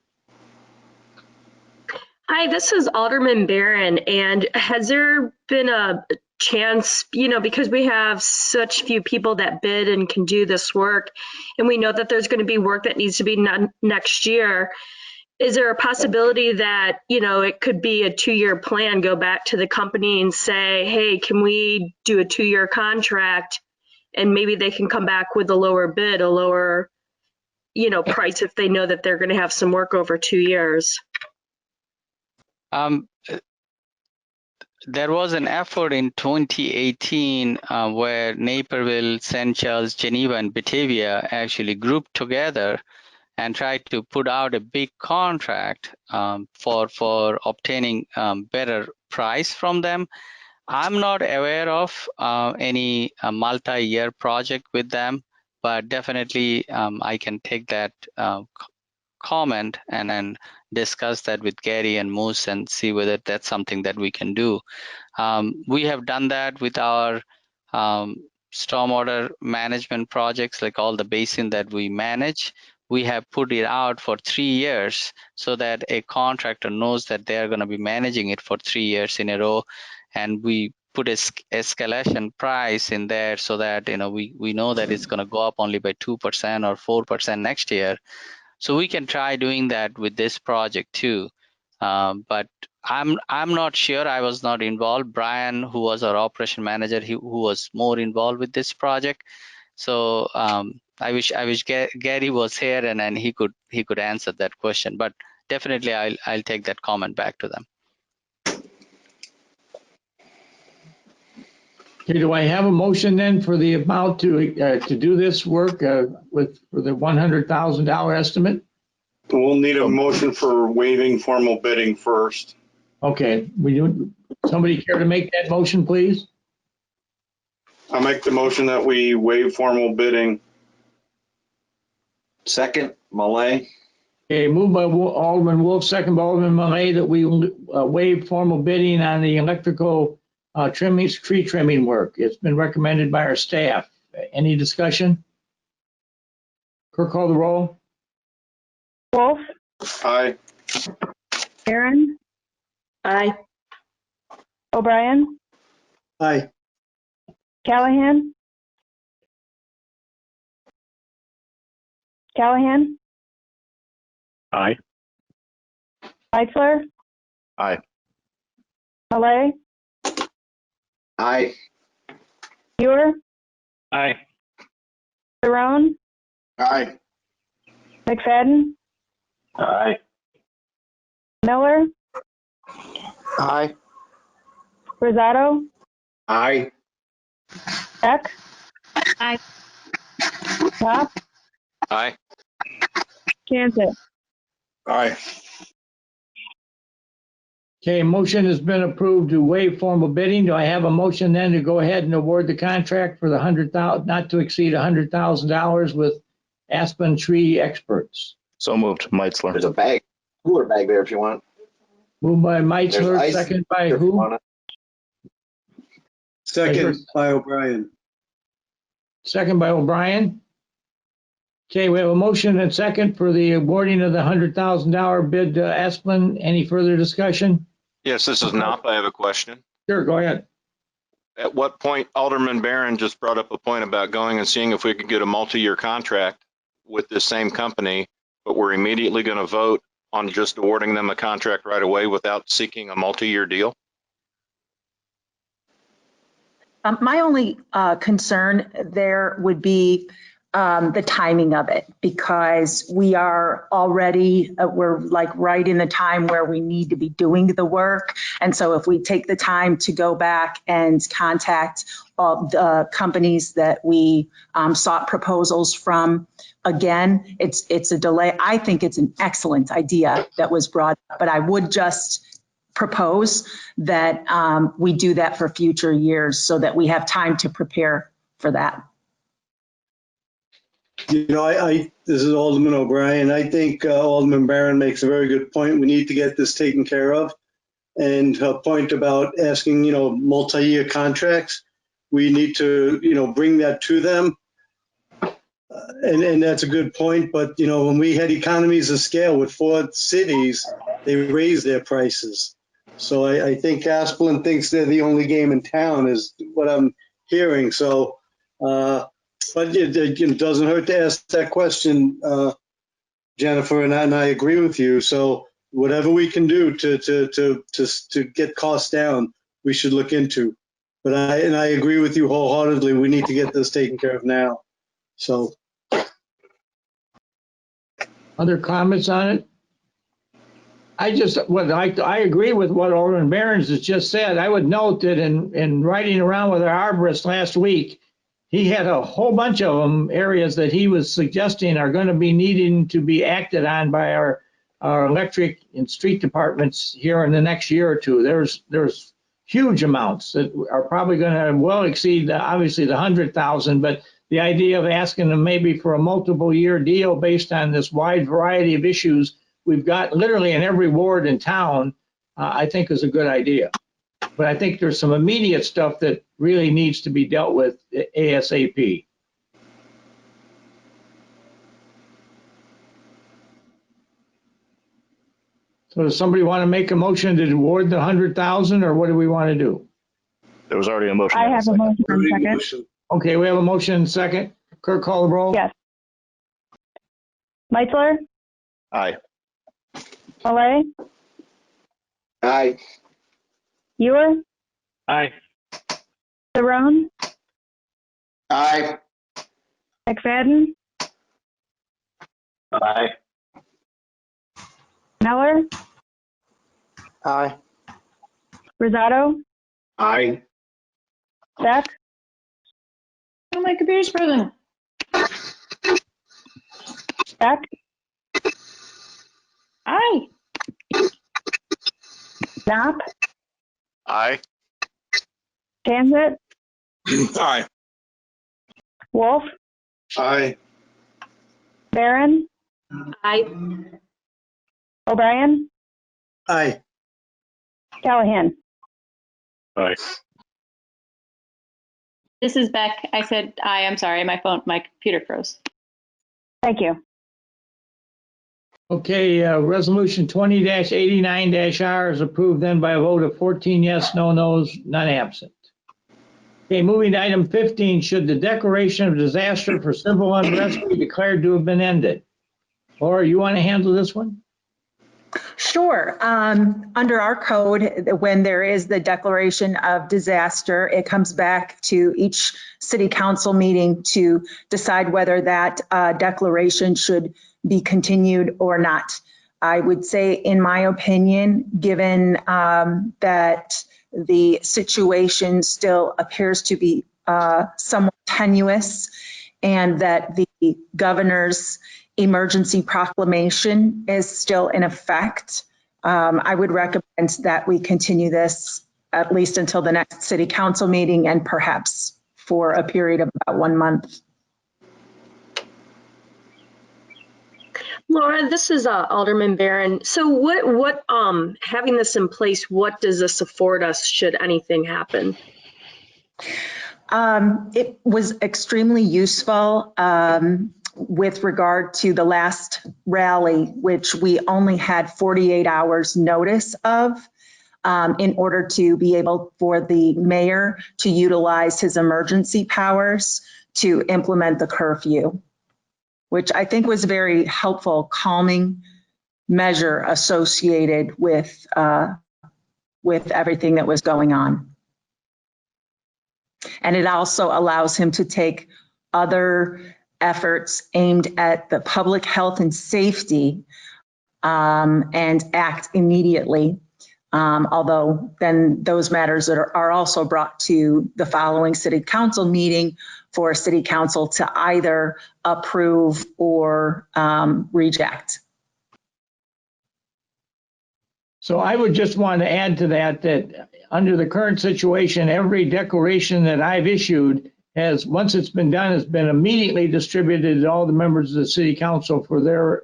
Hi, this is Alderman Barron. And has there been a chance, because we have such few people that bid and can do this work, and we know that there's going to be work that needs to be done next year, is there a possibility that, it could be a 2-year plan, go back to the company and say, hey, can we do a 2-year contract? And maybe they can come back with a lower bid, a lower, price if they know that they're going to have some work over 2 years. There was an effort in 2018 where Naperville, St. Charles, Geneva, and Batavia actually grouped together and tried to put out a big contract for obtaining better price from them. I'm not aware of any multi-year project with them, but definitely I can take that comment and then discuss that with Gary and Moose and see whether that's something that we can do. We have done that with our stormwater management projects, like all the basin that we manage. We have put it out for 3 years so that a contractor knows that they're going to be managing it for 3 years in a row. And we put a escalation price in there so that we know that it's going to go up only by 2% or 4% next year. So we can try doing that with this project too. But I'm not sure. I was not involved. Brian, who was our operation manager, who was more involved with this project. So I wish Gary was here and then he could answer that question. But definitely I'll take that comment back to them. Okay, do I have a motion then for the amount to do this work for the $100,000 estimate? We'll need a motion for waiving formal bidding first. Okay, somebody care to make that motion, please? I'll make the motion that we waive formal bidding. Second, Malay. Okay, moved by Alderman Wolf, second by Alderman Malay, that we waive formal bidding on the electrical tree trimming work. It's been recommended by our staff. Any discussion? Kirk, call the roll. Wolf, Aye. Barron, Aye. O'Brien, Aye. Callahan, Aye. Eichler, Aye. Malay, Aye. Muir, Aye. Barone, Aye. McFadden, Aye. Miller, Aye. Rosado, Aye. Beck. Aye. Pop, Aye. Chancellor. Aye. Okay, motion has been approved to waive formal bidding. Do I have a motion then to go ahead and award the contract for the not to exceed $100,000 with Aspen Tree Experts? So moved. Meitzler. There's a bag, cooler bag there if you want. Moved by There's Meitzler, ice second by if you who? want it. Second by O'Brien. Second by O'Brien. Okay, we have a motion and second for the awarding of the $100,000 bid to Aspen. Any further discussion? Yes, this is Nop. I have a question. Sure, go ahead. At what point, Alderman Barron just brought up a point about going and seeing if we could get a multi-year contract with this same company, but we're immediately going to vote on just awarding them a contract right away without seeking a multi-year deal? My only concern there would be the timing of it, because we are already, we're like right in the time where we need to be doing the work. And so if we take the time to go back and contact all the companies that we sought proposals from, again, it's a delay. I think it's an excellent idea that was brought up, but I would just propose that we do that for future years so that we have time to prepare for that. You know, this is Alderman O'Brien. I think Alderman Barron makes a very good point. We need to get this taken care of. And her point about asking, multi-year contracts, we need to, bring that to them. And that's a good point. But, when we had economies of scale with 4 cities, they raised their prices. So I think Asplin thinks they're the only game in town is what I'm hearing. So, but it doesn't hurt to ask that question, Jennifer, and I agree with you. So whatever we can do to get costs down, we should look into. But I agree with you wholeheartedly. We need to get this taken care of now. So. Other comments on it? I agree with what Alderman Barron has just said. I would note that in riding around with our arborist last week, he had a whole bunch of areas that he was suggesting are going to be needing to be acted on by our our electric and street departments here in the next year or two. There's huge amounts that are probably going to well exceed obviously the 100,000, but the idea of asking them maybe for a multiple year deal based on this wide variety of issues we've got literally in every ward in town, I think is a good idea. But I think there's some immediate stuff that really needs to be dealt with ASAP. So does somebody want to make a motion to award the 100,000, or what do we want to do? There was already a motion. I have a motion and second. Okay, we have a motion and second. Kirk, call the roll. Yes. Meitzler, Aye. Malay, Aye. Ewer, Aye. Saron, Aye. McFadden, Aye. Meller, Aye. Rosato, Aye. Beck, Oh, my computer's frozen. Beck, Aye. Knopp, Aye. Tanzit, Aye. Wolf, Aye. Barron, Aye. O'Brien, Aye. Callahan. Aye. This is Beck. I said aye. I'm sorry. My computer froze. Thank you. Okay, resolution 20-89-R is approved then by a vote of 14 yes, no nos, none absent. Okay, moving to item 15, should the declaration of disaster for civil unrest be declared to have been ended? Laura, you want to handle this one? Sure. Under our code, when there is the declaration of disaster, it comes back to each city council meeting to decide whether that declaration should be continued or not. I would say, in my opinion, given that the situation still appears to be somewhat tenuous and that the governor's emergency proclamation is still in effect, I would recommend that we continue this at least until the next city council meeting and perhaps for a period of about 1 month. Laura, this is Alderman Barron. So what having this in place, what does this afford us should anything happen? It was extremely useful with regard to the last rally, which we only had 48 hours notice of in order to be able for the mayor to utilize his emergency powers to implement the curfew, which I think was a very helpful, calming measure associated with everything that was going on. And it also allows him to take other efforts aimed at the public health and safety and act immediately. Although then those matters that are also brought to the following city council meeting for city council to either approve or reject. So I would just want to add to that under the current situation, every declaration that I've issued has, once it's been done, has been immediately distributed to all the members of the city council for their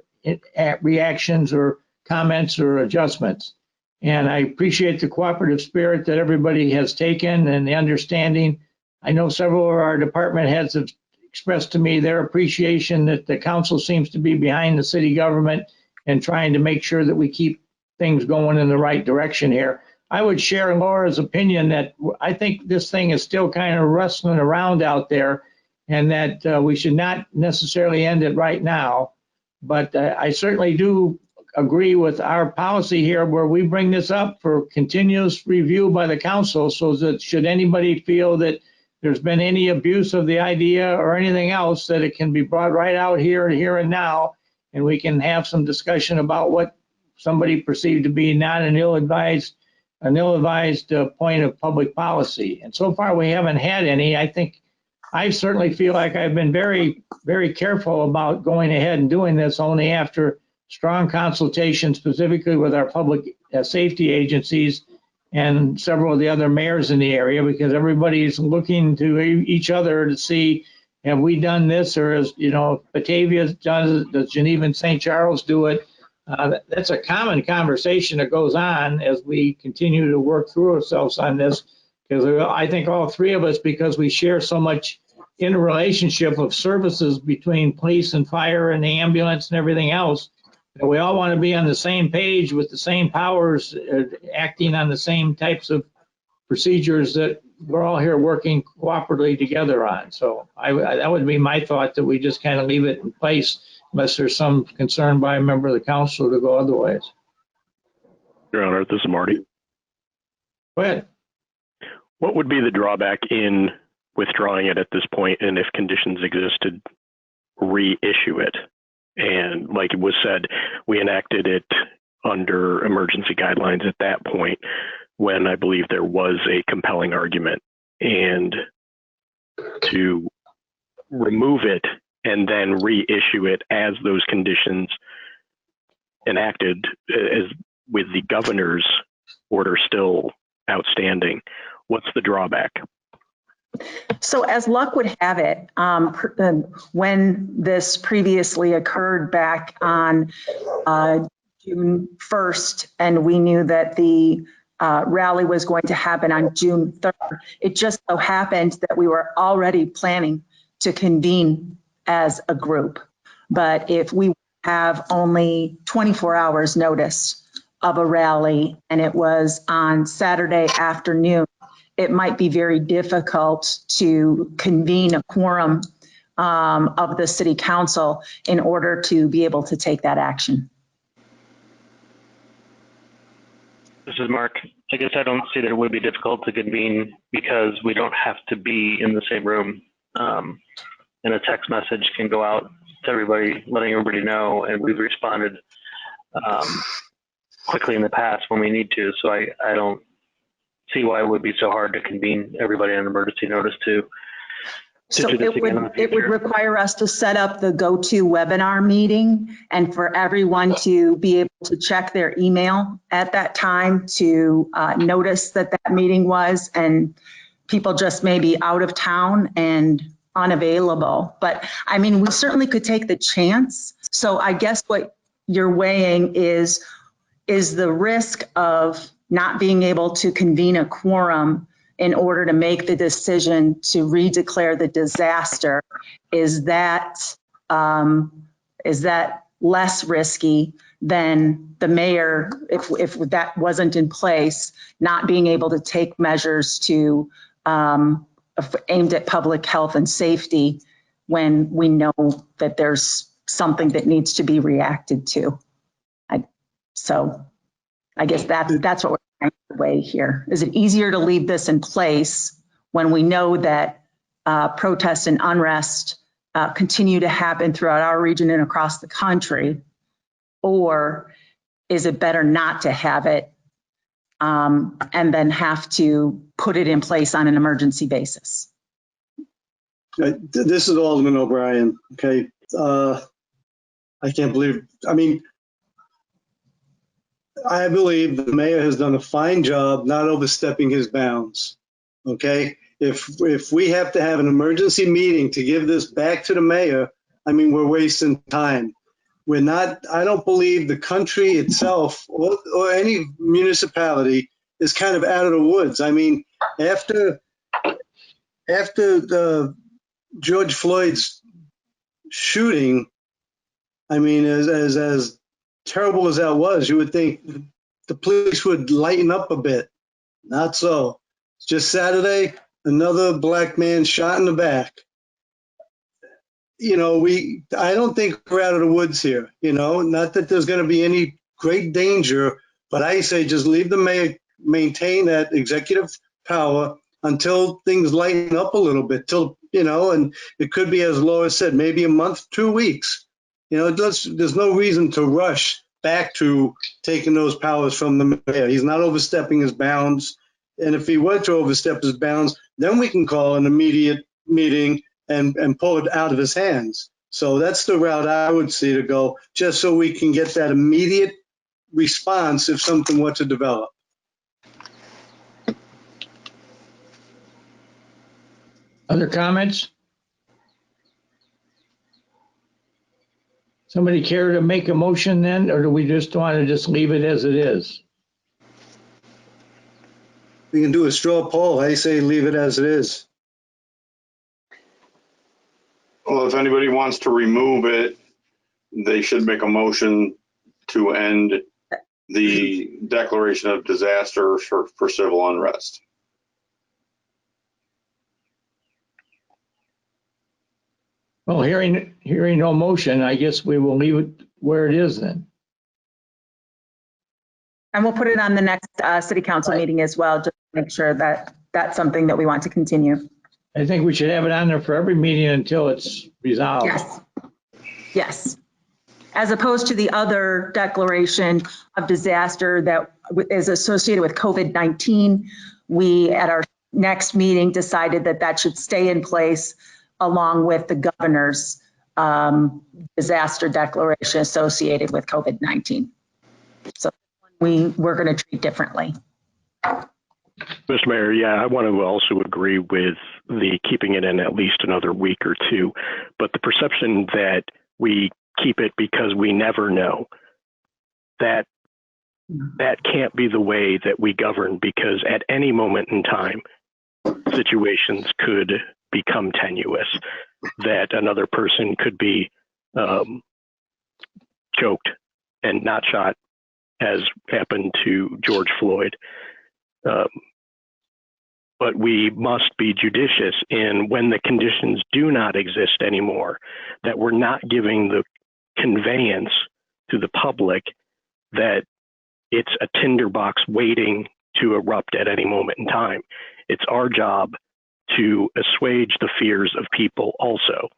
reactions or comments or adjustments. And I appreciate the cooperative spirit that everybody has taken and the understanding. I know several of our department heads have expressed to me their appreciation that the council seems to be behind the city government and trying to make sure that we keep things going in the right direction here. I would share Laura's opinion that I think this thing is still kind of rustling around out there and that we should not necessarily end it right now. But I certainly do agree with our policy here where we bring this up for continuous review by the council so that should anybody feel that there's been any abuse of the idea or anything else, that it can be brought right out here and now, and we can have some discussion about what somebody perceived to be not an ill-advised point of public policy. And so far we haven't had any. I certainly feel like I've been very, very careful about going ahead and doing this only after strong consultation specifically with our public safety agencies and several of the other mayors in the area, because everybody's looking to each other to see, have we done this, or is, Batavia does, does Geneva and St. Charles do it? That's a common conversation that goes on as we continue to work through ourselves on this, because I think all three of us, because we share so much interrelationship of services between police and fire and the ambulance and everything else, we all want to be on the same page with the same powers, acting on the same types of procedures that we're all here working cooperatively together on. So that would be my thought, that we just kind of leave it in place unless there's some concern by a member of the council to go otherwise. Your Honor, this is Marty. Go ahead. What would be the drawback in withdrawing it at this point, and if conditions existed, reissue it? And like it was said, we enacted it under emergency guidelines at that point when I believe there was a compelling argument. And to remove it and then reissue it as those conditions enacted, as with the governor's order still outstanding, what's the drawback? So as luck would have it, when this previously occurred back on June 1st, and we knew that the rally was going to happen on June 3rd, it just so happened that we were already planning to convene as a group. But if we have only 24 hours notice of a rally and it was on Saturday afternoon, it might be very difficult to convene a quorum of the city council in order to be able to take that action. This is Mark. I guess I don't see that it would be difficult to convene because we don't have to be in the same room. And a text message can go out to everybody, letting everybody know, and we've responded quickly in the past when we need to. So I don't see why it would be so hard to convene everybody on emergency notice to So do this again in the it would future. require us to set up the go-to webinar meeting and for everyone to be able to check their email at that time to notice that that meeting was, and people just may be out of town and unavailable. But I mean, we certainly could take the chance. So I guess what you're weighing is the risk of not being able to convene a quorum in order to make the decision to redeclare the disaster. Is that less risky than the mayor, if that wasn't in place, not being able to take measures to aimed at public health and safety when we know that there's something that needs to be reacted to? So I guess that's what we're trying to weigh here. Is it easier to leave this in place when we know that protests and unrest continue to happen throughout our region and across the country? Or is it better not to have it and then have to put it in place on an emergency basis? This is Alderman O'Brien. Okay. I can't believe, I believe the mayor has done a fine job not overstepping his bounds. Okay. If we have to have an emergency meeting to give this back to the mayor, we're wasting time. We're not, I don't believe the country itself or any municipality is kind of out of the woods. After the George Floyd's shooting, as terrible as that was, you would think the police would lighten up a bit. Not so. Just Saturday, another black man shot in the back. I don't think we're out of the woods here, not that there's going to be any great danger, but I say just leave the mayor maintain that executive power until things lighten up a little bit, and it could be, as Laura said, maybe a month, 2 weeks. There's no reason to rush back to taking those powers from the mayor. He's not overstepping his bounds. And if he were to overstep his bounds, then we can call an immediate meeting and pull it out of his hands. So that's the route I would see to go, just so we can get that immediate response if something were to develop. Other comments? Somebody care to make a motion then, or do we just want to just leave it as it is? We can do a straw poll. I say leave it as it is. Well, if anybody wants to remove it, they should make a motion to end the declaration of disaster for civil unrest. Well, hearing no motion, I guess we will leave it where it is then. And we'll put it on the next city council meeting as well, just to make sure that that's something that we want to continue. I think we should have it on there for every meeting until it's resolved. Yes. Yes. As opposed to the other declaration of disaster that is associated with COVID-19, we at our next meeting decided that that should stay in place along with the governor's disaster declaration associated with COVID-19. So we're going to treat differently. Mr. Mayor, yeah, I want to also agree with the keeping it in at least another week or two, but the perception that we keep it because we never know, that can't be the way that we govern, because at any moment in time, situations could become tenuous, that another person could be choked and not shot, as happened to George Floyd. But we must be judicious in when the conditions do not exist anymore, that we're not giving the conveyance to the public that it's a tinderbox waiting to erupt at any moment in time. It's our job to assuage the fears of people also.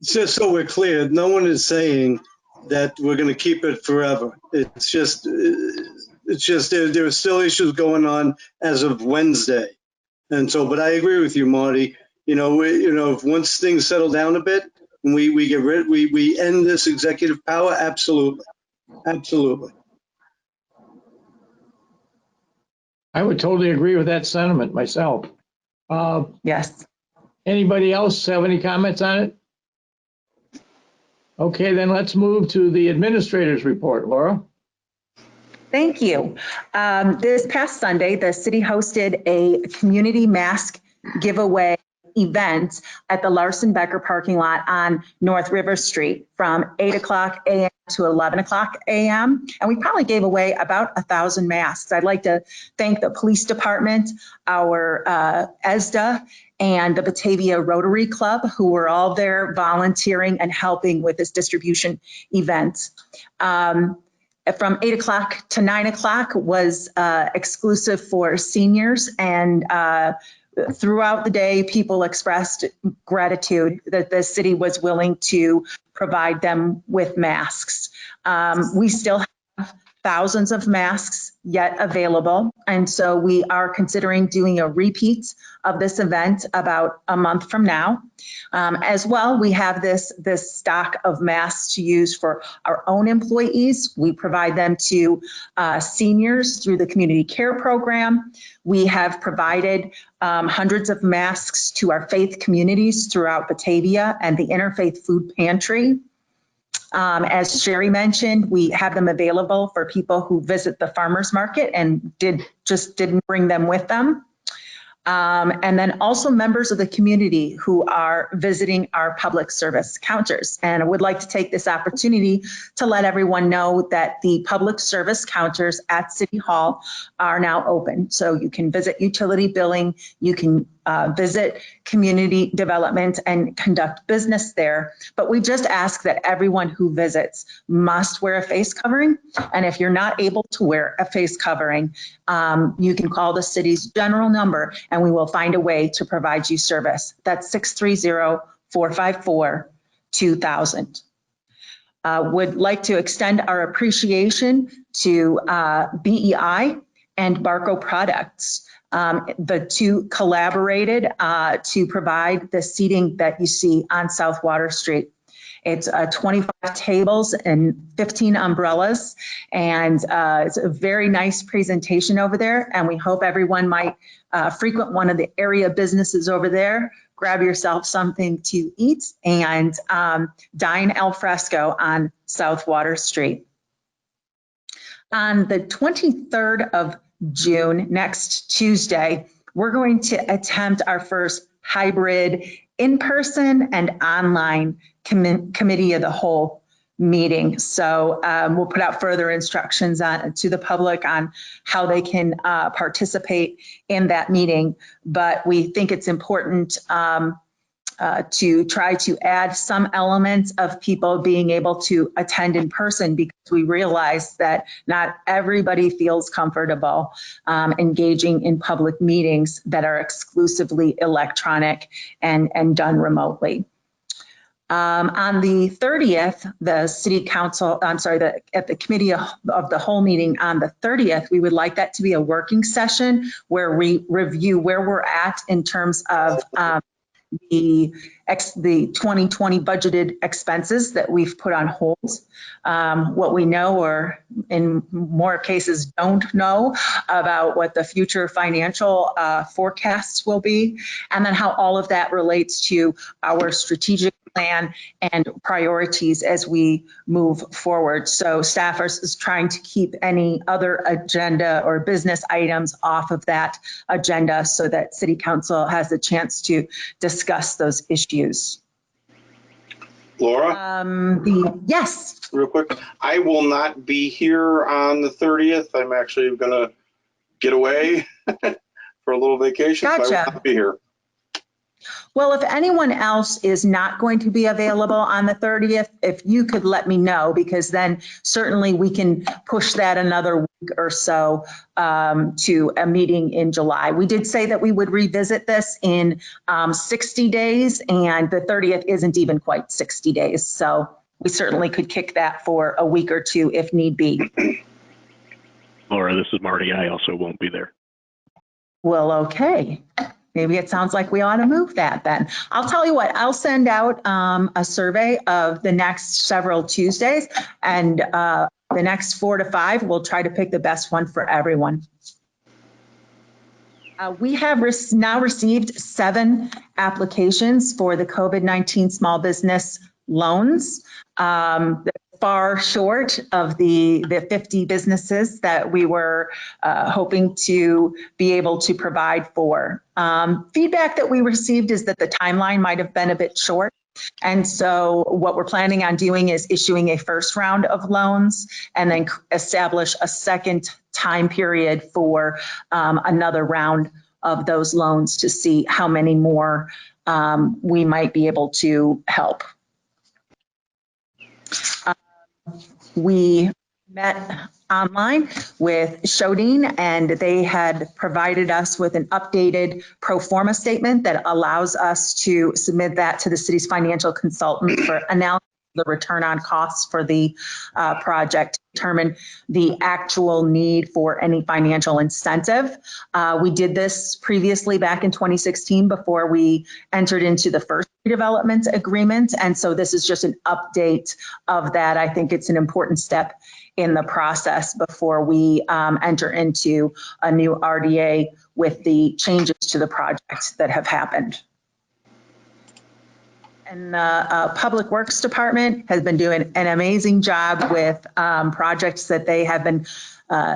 Just so we're clear, no one is saying that we're going to keep it forever. It's just there are still issues going on as of Wednesday. And so, but I agree with you, Marty. If once things settle down a bit and we get rid, we end this executive power, absolutely. Absolutely. I would totally agree with that sentiment myself. Yes. Anybody else have any comments on it? Okay, then let's move to the administrator's report. Laura? Thank you. This past Sunday, the city hosted a community mask giveaway event at the Larson Becker parking lot on North River Street from 8 o'clock a.m. to 11 o'clock a.m. And we probably gave away about 1,000 masks. I'd like to thank the police department, our ESDA, and the Batavia Rotary Club, who were all there volunteering and helping with this distribution event. From 8 o'clock to 9 o'clock was exclusive for seniors, and throughout the day, people expressed gratitude that the city was willing to provide them with masks. We still have thousands of masks yet available, and so we are considering doing a repeat of this event about a month from now. As well, we have this stock of masks to use for our own employees. We provide them to seniors through the community care program. We have provided hundreds of masks to our faith communities throughout Batavia and the Interfaith Food Pantry. As Sherry mentioned, we have them available for people who visit the farmers market and didn't bring them with them. And then also members of the community who are visiting our public service counters. And I would like to take this opportunity to let everyone know that the public service counters at City Hall are now open. So you can visit utility billing, you can visit community development and conduct business there. But we just ask that everyone who visits must wear a face covering. And if you're not able to wear a face covering, you can call the city's general number and we will find a way to provide you service. That's 630-454-2000. Would like to extend our appreciation to BEI and Barco Products. The two collaborated to provide the seating that you see on South Water Street. It's 25 tables and 15 umbrellas, and it's a very nice presentation over there, and we hope everyone might frequent one of the area businesses over there, grab yourself something to eat, and dine al fresco on South Water Street. On the 23rd of June, next Tuesday, we're going to attempt our first hybrid in-person and online committee of the whole meeting. So we'll put out further instructions to the public on how they can participate in that meeting. But we think it's important to try to add some elements of people being able to attend in person, because we realize that not everybody feels comfortable engaging in public meetings that are exclusively electronic and done remotely. On the 30th, the City Council, at the Committee of the Whole meeting on the 30th, we would like that to be a working session where we review where we're at in terms of the 2020 budgeted expenses that we've put on hold, what we know or in more cases don't know about what the future financial forecasts will be, and then how all of that relates to our strategic plan and priorities as we move forward. So staff is trying to keep any other agenda or business items off of that agenda so that City Council has a chance to discuss those issues. Laura? Yes. Real quick, I will not be here on the 30th. I'm actually going to get away for a little vacation. Gotcha. So I will not be here. Well, if anyone else is not going to be available on the 30th, if you could let me know, because then certainly we can push that another week or so to a meeting in July. We did say that we would revisit this in 60 days, and the 30th isn't even quite 60 days. So we certainly could kick that for a week or two if need be. Laura, this is Marty. I also won't be there. Well, okay. Maybe it sounds like we ought to move that then. I'll tell you what, I'll send out a survey of the next several Tuesdays, and the next 4 to 5, we'll try to pick the best one for everyone. We have now received 7 applications for the COVID-19 small business loans. Far short of the 50 businesses that we were hoping to be able to provide for. Feedback that we received is that the timeline might have been a bit short. And so what we're planning on doing is issuing a first round of loans and then establish a second time period for another round of those loans to see how many more we might be able to help. We met online with Shodine, and they had provided us with an updated pro forma statement that allows us to submit that to the city's financial consultant for analysis of the return on costs for the project to determine the actual need for any financial incentive. We did this previously back in 2016 before we entered into the first redevelopment agreement. And so this is just an update of that. I think it's an important step in the process before we enter into a new RDA with the changes to the project that have happened. And the Public Works Department has been doing an amazing job with projects that they have been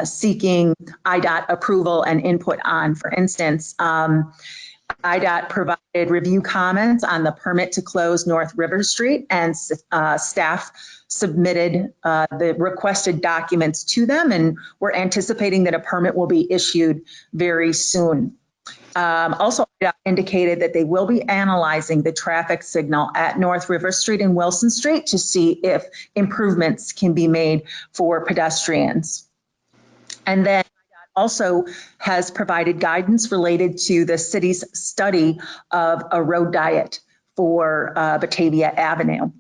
seeking IDOT approval and input on. For instance, IDOT provided review comments on the permit to close North River Street, and staff submitted the requested documents to them, and we're anticipating that a permit will be issued very soon. Also indicated that they will be analyzing the traffic signal at North River Street and Wilson Street to see if improvements can be made for pedestrians. And then also has provided guidance related to the city's study of a road diet for Batavia Avenue.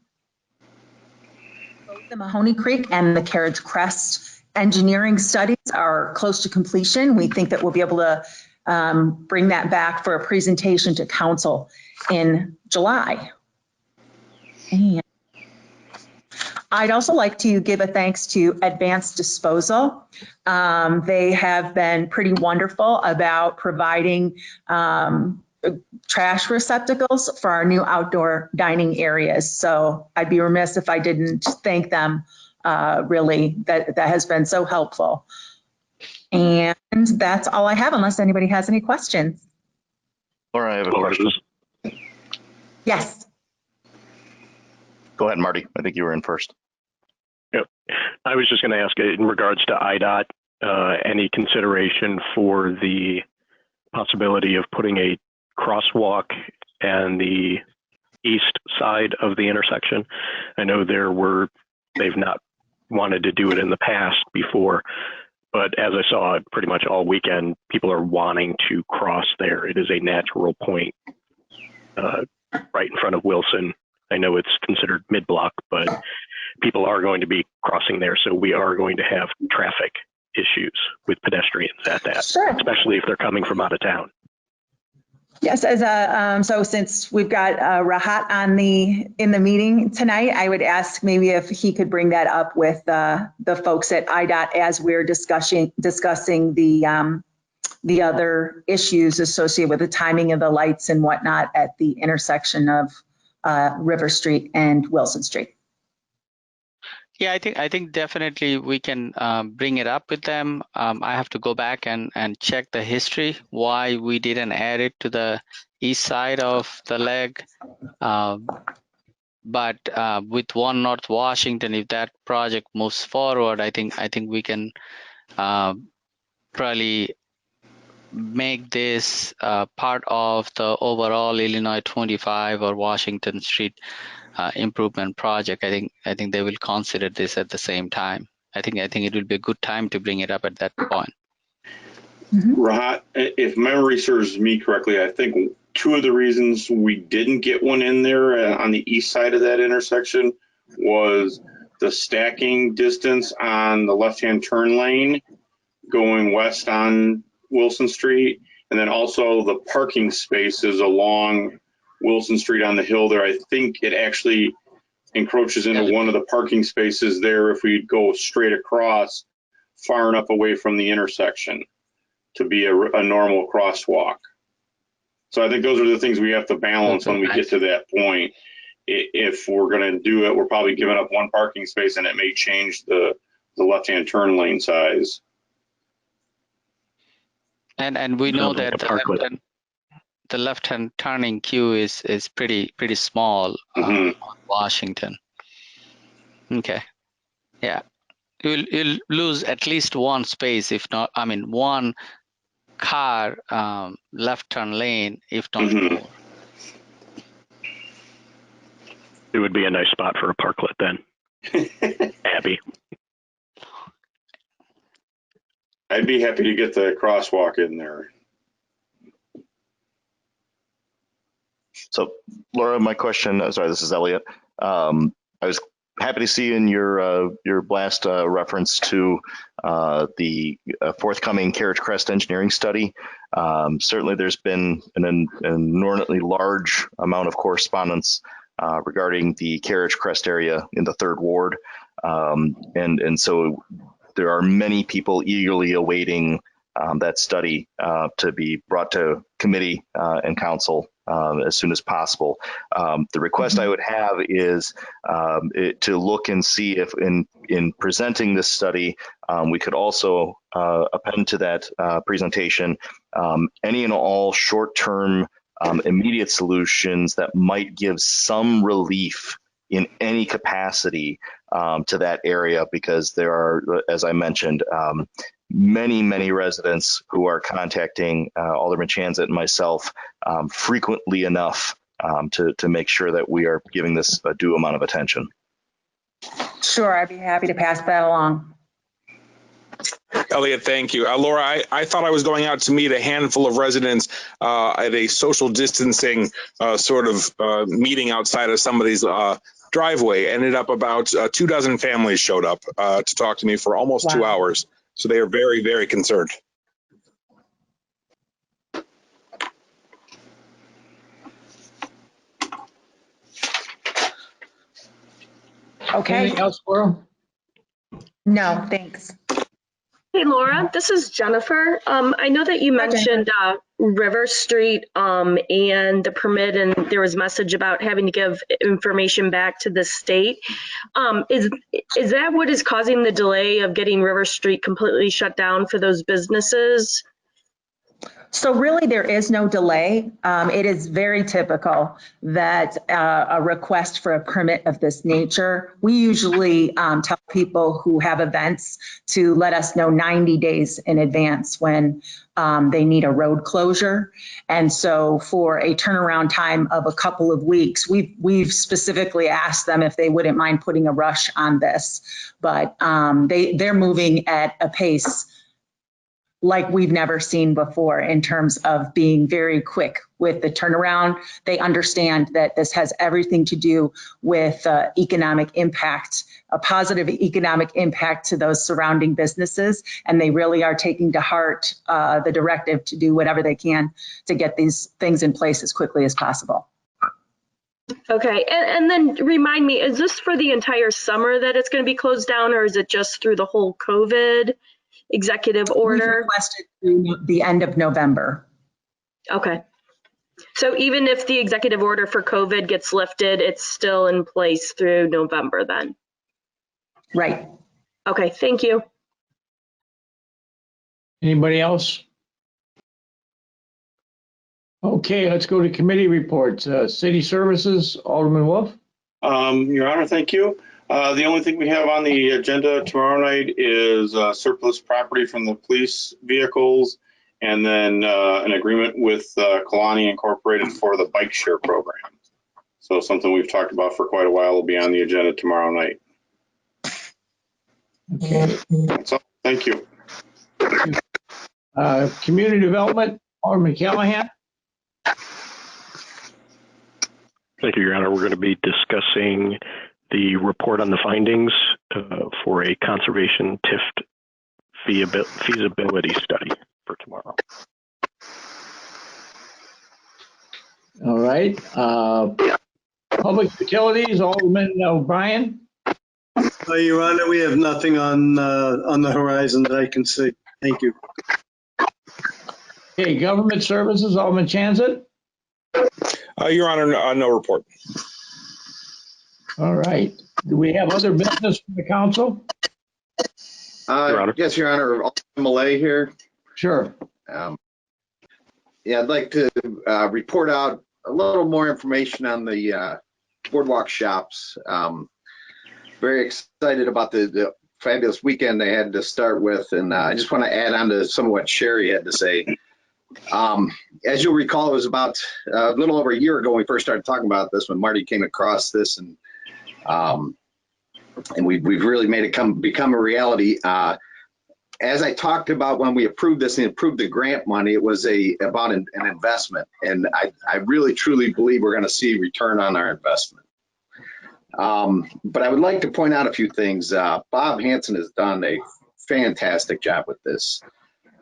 Both the Mahoney Creek and the Carriage Crest engineering studies are close to completion. We think that we'll be able to bring that back for a presentation to council in July. And I'd also like to give a thanks to Advanced Disposal. They have been pretty wonderful about providing trash receptacles for our new outdoor dining areas. So I'd be remiss if I didn't thank them. Really, that has been so helpful. And that's all I have, unless anybody has any questions. Laura, I have a question. Yes. Go ahead, Marty. I think you were in first. Yep. I was just going to ask in regards to IDOT, any consideration for the possibility of putting a crosswalk and the east side of the intersection? I know they've not wanted to do it in the past before, but as I saw pretty much all weekend, people are wanting to cross there. It is a natural point right in front of Wilson. I know it's considered mid-block, but people are going to be crossing there, so we are going to have traffic issues with pedestrians at that, Sure. especially if they're coming from out of town. Yes, so since we've got Rahat in the meeting tonight, I would ask maybe if he could bring that up with the folks at IDOT as we're discussing the other issues associated with the timing of the lights and whatnot at the intersection of River Street and Wilson Street. Yeah, I think definitely we can bring it up with them. I have to go back and check the history, why we didn't add it to the east side of the leg. But with One North Washington, if that project moves forward, I think we can probably make this part of the overall Illinois 25 or Washington Street improvement project. I think they will consider this at the same time. I think it will be a good time to bring it up at that point. Rahat, if memory serves me correctly, I think two of the reasons we didn't get one in there on the east side of that intersection was the stacking distance on the left-hand turn lane going west on Wilson Street, and then also the parking spaces along Wilson Street on the hill there. I think it actually encroaches into one of the parking spaces there if we go straight across far enough away from the intersection to be a normal crosswalk. So I think those are the things we have to balance when we get to that point. If we're going to do it, we're probably giving up one parking space, and it may change the left-hand turn lane size. And we know that the left-hand turning queue is pretty small on Washington. Okay, yeah, you'll lose at least one space, if not, I mean, one car left turn lane, if not more. It would be a nice spot for a parklet then. Abby. I'd be happy to get the crosswalk in there. So, Laura, my question, sorry, this is Elliot. I was happy to see in your blast reference to the forthcoming Carriage Crest engineering study. Certainly there's been an inordinately large amount of correspondence regarding the Carriage Crest area in the 3rd Ward. And so there are many people eagerly awaiting that study to be brought to committee and council as soon as possible. The request I would have is to look and see if in presenting this study, we could also append to that presentation any and all short-term immediate solutions that might give some relief in any capacity to that area, because there are, as I mentioned, many residents who are contacting Alderman Chanzat and myself frequently enough to make sure that we are giving this a due amount of attention. Sure, I'd be happy to pass that along. Elliot, thank you. Laura, I thought I was going out to meet a handful of residents at a social distancing sort of meeting outside of somebody's driveway. Ended up about 24 families showed up to talk to me for almost 2 hours. So they are very, very concerned. Okay, Anything else, Laura? no, thanks. Hey, Laura, this is Jennifer. I know that you mentioned River Street and the permit, and there was a message about having to give information back to the state. Is that what is causing the delay of getting River Street completely shut down for those businesses? So really, there is no delay. It is very typical that a request for a permit of this nature, we usually tell people who have events to let us know 90 days in advance when they need a road closure. And so for a turnaround time of a couple of weeks, we've specifically asked them if they wouldn't mind putting a rush on this. But they're moving at a pace like we've never seen before in terms of being very quick with the turnaround. They understand that this has everything to do with economic impact, a positive economic impact to those surrounding businesses, and they really are taking to heart the directive to do whatever they can to get these things in place as quickly as possible. Okay, and then remind me, is this for the entire summer that it's going to be closed down, or is it just through the whole COVID executive order? We've requested through the end of November. Okay. So even if the executive order for COVID gets lifted, it's still in place through November then? Right. Okay, thank you. Anybody else? Okay, let's go to committee reports. City Services, Alderman Wolf. Your Honor, thank you. The only thing we have on the agenda tomorrow night is surplus property from the police vehicles, and then an agreement with Kalani Incorporated for the bike share program. So something we've talked about for quite a while will be on the agenda tomorrow night. Okay. That's all. Thank you. Community Development, Alderman Callahan. Thank you, Your Honor. We're going to be discussing the report on the findings for a conservation TIF feasibility study for tomorrow. All right. Public Utilities, Alderman O'Brien. Your Honor, we have nothing on the horizon that I can see. Thank you. Okay, Government Services, Alderman Chanzit. Your Honor, no report. All right. Do we have other business from the council? Your Honor. Yes, Your Honor. Alderman Malay here. Sure. Yeah, I'd like to report out a little more information on the boardwalk shops. Very excited about the fabulous weekend they had to start with, and I just want to add on to some of what Sherry had to say. As you'll recall, it was about a little over a year ago when we first started talking about this, when Marty came across this, and we've really made it become a reality. As I talked about when we approved this and approved the grant money, it was about an investment, and I really truly believe we're going to see return on our investment. But I would like to point out a few things. Bob Hansen has done a fantastic job with this.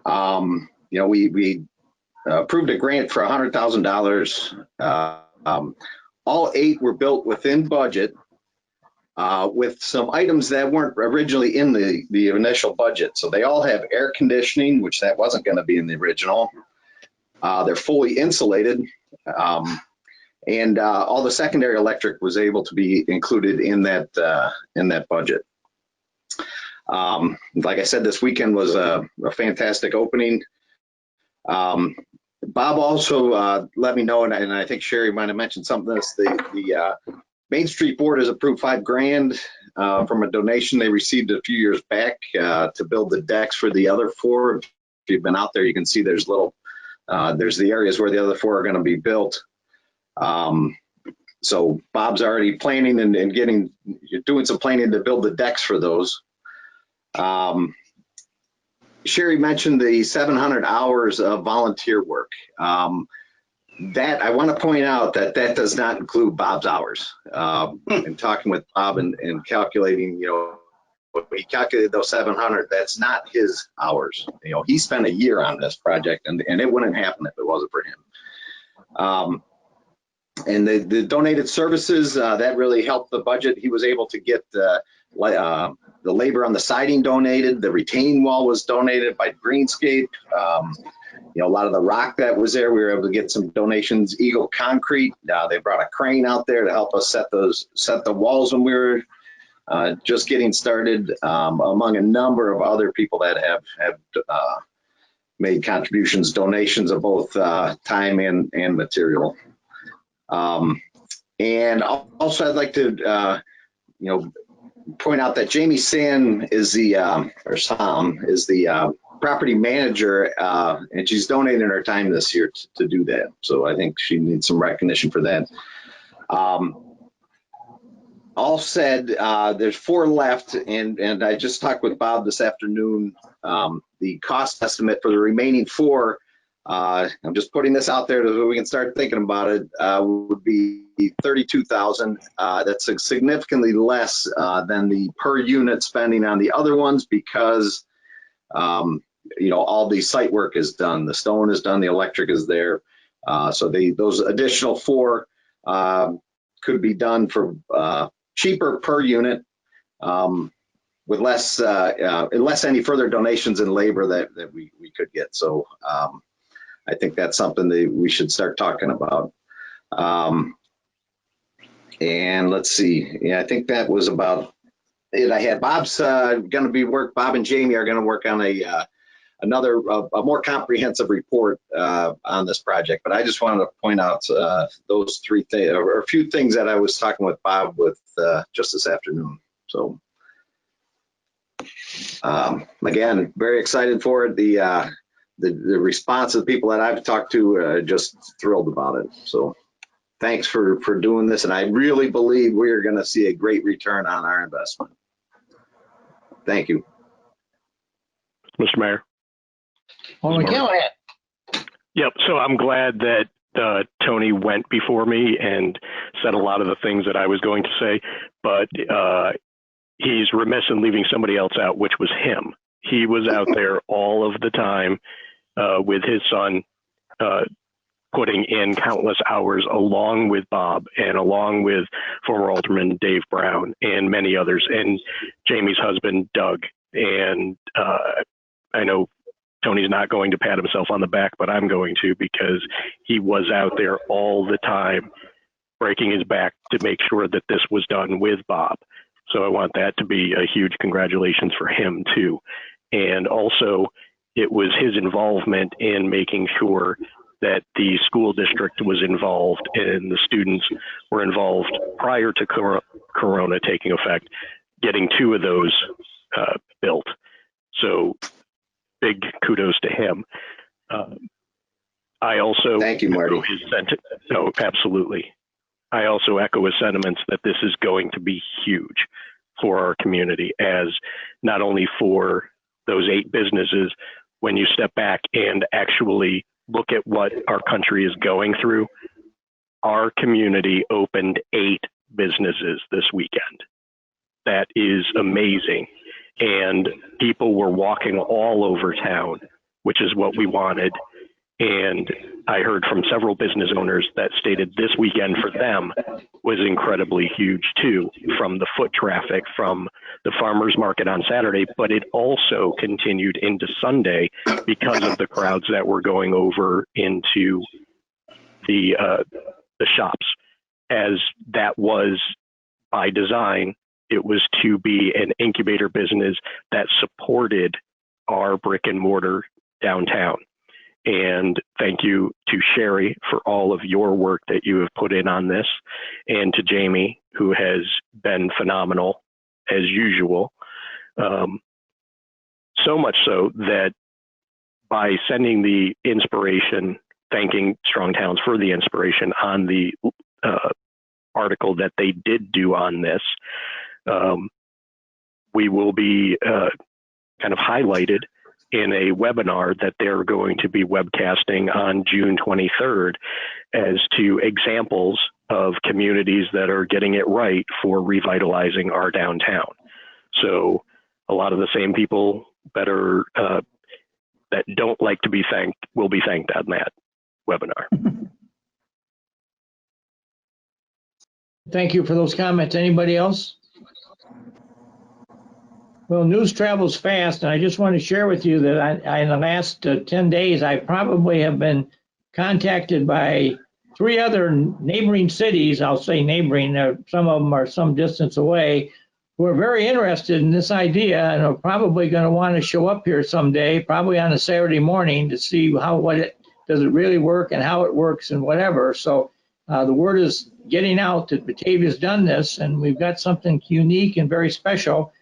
We approved a grant for $100,000. All 8 were built within budget, with some items that weren't originally in the initial budget. So they all have air conditioning, which that wasn't going to be in the original. They're fully insulated. And all the secondary electric was able to be included in that budget. Like I said, this weekend was a fantastic opening. Bob also let me know, and I think Sherry might have mentioned something. The Main Street Board has approved $5,000 from a donation they received a few years back to build the decks for the other 4. If you've been out there, you can see there's the areas where the other 4 are going to be built. So Bob's already planning and doing some planning to build the decks for those. Sherry mentioned the 700 hours of volunteer work. That I want to point out that does not include Bob's hours. In talking with Bob and calculating, when he calculated those 700, that's not his hours. He spent a year on this project, and it wouldn't happen if it wasn't for him. And the donated services, that really helped the budget. He was able to get the labor on the siding donated. The retaining wall was donated by Greenscape. A lot of the rock that was there, we were able to get some donations. Eagle Concrete, they brought a crane out there to help us set the walls when we were just getting started, among a number of other people that have made contributions, donations of both time and material. And also I'd like to, point out that Jamie Sam is the property manager, and she's donating her time this year to do that. So I think she needs some recognition for that. All said, there's 4 left, and I just talked with Bob this afternoon. The cost estimate for the remaining 4, I'm just putting this out there so we can start thinking about it, would be $32,000. That's significantly less than the per unit spending on the other ones because all the site work is done, the stone is done, the electric is there. So those additional 4 could be done for cheaper per unit, with less any further donations in labor that we could get. So I think that's something that we should start talking about. And let's see. Yeah, I think that was about it. I had Bob's going to be Bob and Jamie are going to work on a more comprehensive report on this project. But I just wanted to point out those 3 things, or a few things that I was talking with Bob with just this afternoon. So again, very excited for it. The response of the people that I've talked to, just thrilled about it. So thanks for doing this. And I really believe we are going to see a great return on our investment. Thank you. Mr. Mayor. Well, go ahead. Yep. So I'm glad that Tony went before me and said a lot of the things that I was going to say, but he's remiss in leaving somebody else out, which was him. He was out there all of the time with his son, putting in countless hours along with Bob and along with former Alderman Dave Brown and many others, and Jamie's husband, Doug. And I know Tony's not going to pat himself on the back, but I'm going to, because he was out there all the time breaking his back to make sure that this was done with Bob. So I want that to be a huge congratulations for him too. And also it was his involvement in making sure that the school district was involved and the students were involved prior to Corona taking effect, getting 2 of those built. So big kudos to him. I also thank you, Marty. No, absolutely. I also echo his sentiments that this is going to be huge for our community, as not only for those 8 businesses. When you step back and actually look at what our country is going through, our community opened 8 businesses this weekend. That is amazing. And people were walking all over town, which is what we wanted. And I heard from several business owners that stated this weekend for them was incredibly huge too, from the foot traffic from the farmers market on Saturday, but it also continued into Sunday because of the crowds that were going over into the shops, as that was by design. It was to be an incubator business that supported our brick and mortar downtown. And thank you to Sherry for all of your work that you have put in on this, and to Jamie, who has been phenomenal as usual. So much so that by sending the inspiration, thanking Strong Towns for the inspiration on the article that they did do on this, we will be kind of highlighted in a webinar that they're going to be webcasting on June 23rd as to examples of communities that are getting it right for revitalizing our downtown. So a lot of the same people that are that don't like to be thanked will be thanked on that webinar. Thank you for those comments. Anybody else? Well, news travels fast, and I just want to share with you that I in the last 10 days, I probably have been contacted by 3 other neighboring cities. I'll say neighboring, some of them are some distance away, who are very interested in this idea and are probably going to want to show up here someday, probably on a Saturday morning, to see does it really work and how it works and whatever. So the word is getting out that Batavia's done this, and we've got something unique and very special.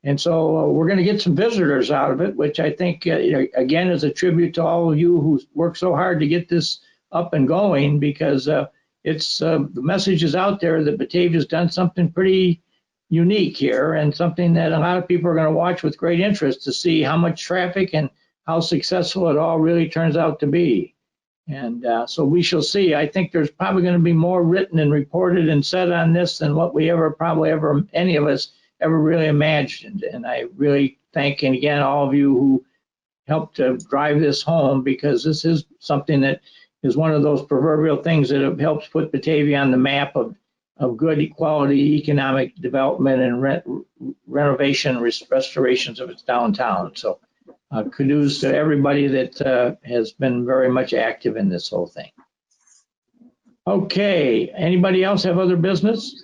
And so we're going to get some visitors out of it, which I think, again, is a tribute to all of you who worked so hard to get this up and going, because it's the message is out there that Batavia's done something pretty unique here, and something that a lot of people are going to watch with great interest to see how much traffic and how successful it all really turns out to be. And so we shall see. I think there's probably going to be more written and reported and said on this than what we any of us ever really imagined. And I really thank, and again, all of you who helped to drive this home, because this is something that is one of those proverbial things that helps put Batavia on the map of good quality economic development and renovation, restorations of its downtown. So kudos to everybody that has been very much active in this whole thing. Okay, anybody else have other business?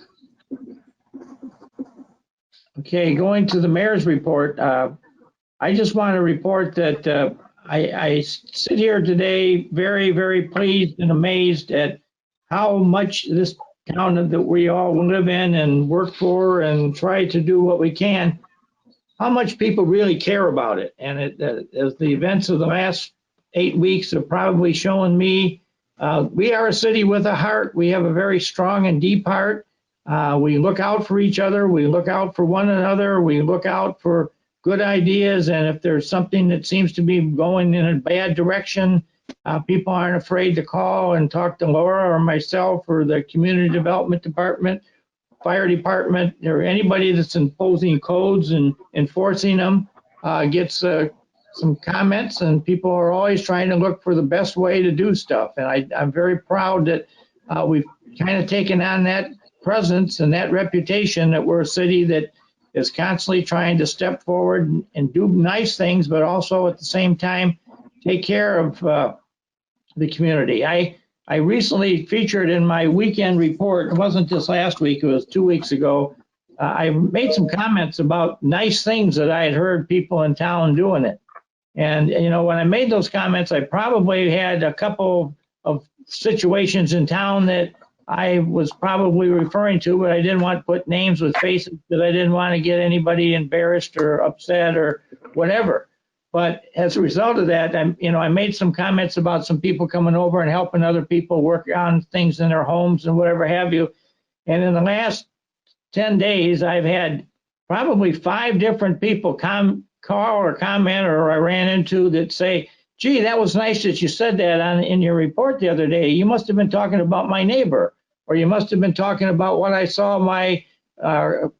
Okay, going to the mayor's report. I just want to report that I sit here today very, very pleased and amazed at how much this town that we all live in and work for and try to do what we can, how much people really care about it. And as the events of the last 8 weeks have probably shown me, we are a city with a heart. We have a very strong and deep heart. We look out for each other. We look out for one another. We look out for good ideas. And if there's something that seems to be going in a bad direction, people aren't afraid to call and talk to Laura or myself or the community development department, fire department, or anybody that's imposing codes and enforcing them gets some comments, and people are always trying to look for the best way to do stuff. And I'm very proud that we've kind of taken on that presence and that reputation that we're a city that is constantly trying to step forward and do nice things, but also at the same time take care of the community. I recently featured in my weekend report, it wasn't just last week, it was 2 weeks ago, I made some comments about nice things that I had heard people in town doing it. And, when I made those comments, I probably had a couple of situations in town that I was probably referring to, but I didn't want to put names with faces because I didn't want to get anybody embarrassed or upset or whatever. But as a result of that, I made some comments about some people coming over and helping other people work on things in their homes and whatever have you. And in the last 10 days, I've had probably 5 different people call or comment or I ran into that say, gee, that was nice that you said that in your report the other day. You must have been talking about my neighbor, or you must have been talking about what I saw my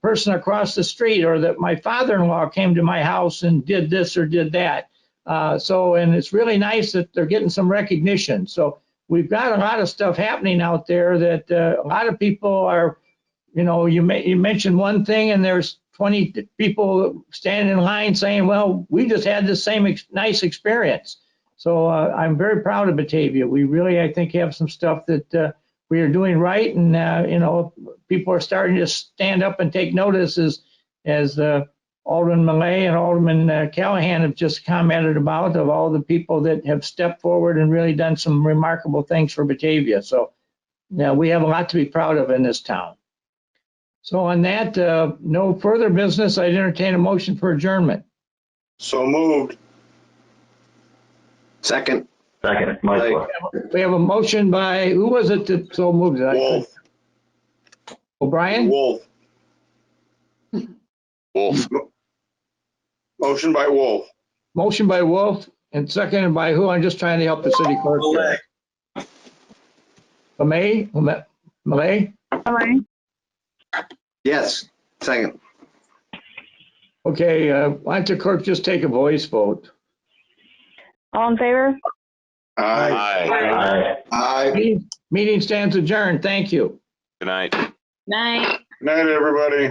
person across the street, or that my father-in-law came to my house and did this or did that. And it's really nice that they're getting some recognition. So we've got a lot of stuff happening out there that a lot of people are, you mentioned one thing and there's 20 people standing in line saying, well, we just had the same nice experience. So I'm very proud of Batavia. We really, I think, have some stuff that we are doing right. And, people are starting to stand up and take notice as Alderman Millay and Alderman Callahan have just commented about, of all the people that have stepped forward and really done some remarkable things for Batavia. So we have a lot to be proud of in this town. So on that, no further business. I'd entertain a motion for adjournment. So moved. Second. We have a motion by, who was it that so moved it? Wolf. O'Brien? Wolf. Motion by Wolf. Motion by Wolf and seconded by who? I'm just trying to help the city clerk. Millay? Yes, second. Okay, why don't the clerk just take a voice vote? All in favor? Aye. Aye. Aye. Meeting stands adjourned. Thank you. Good night. Night. Night, everybody.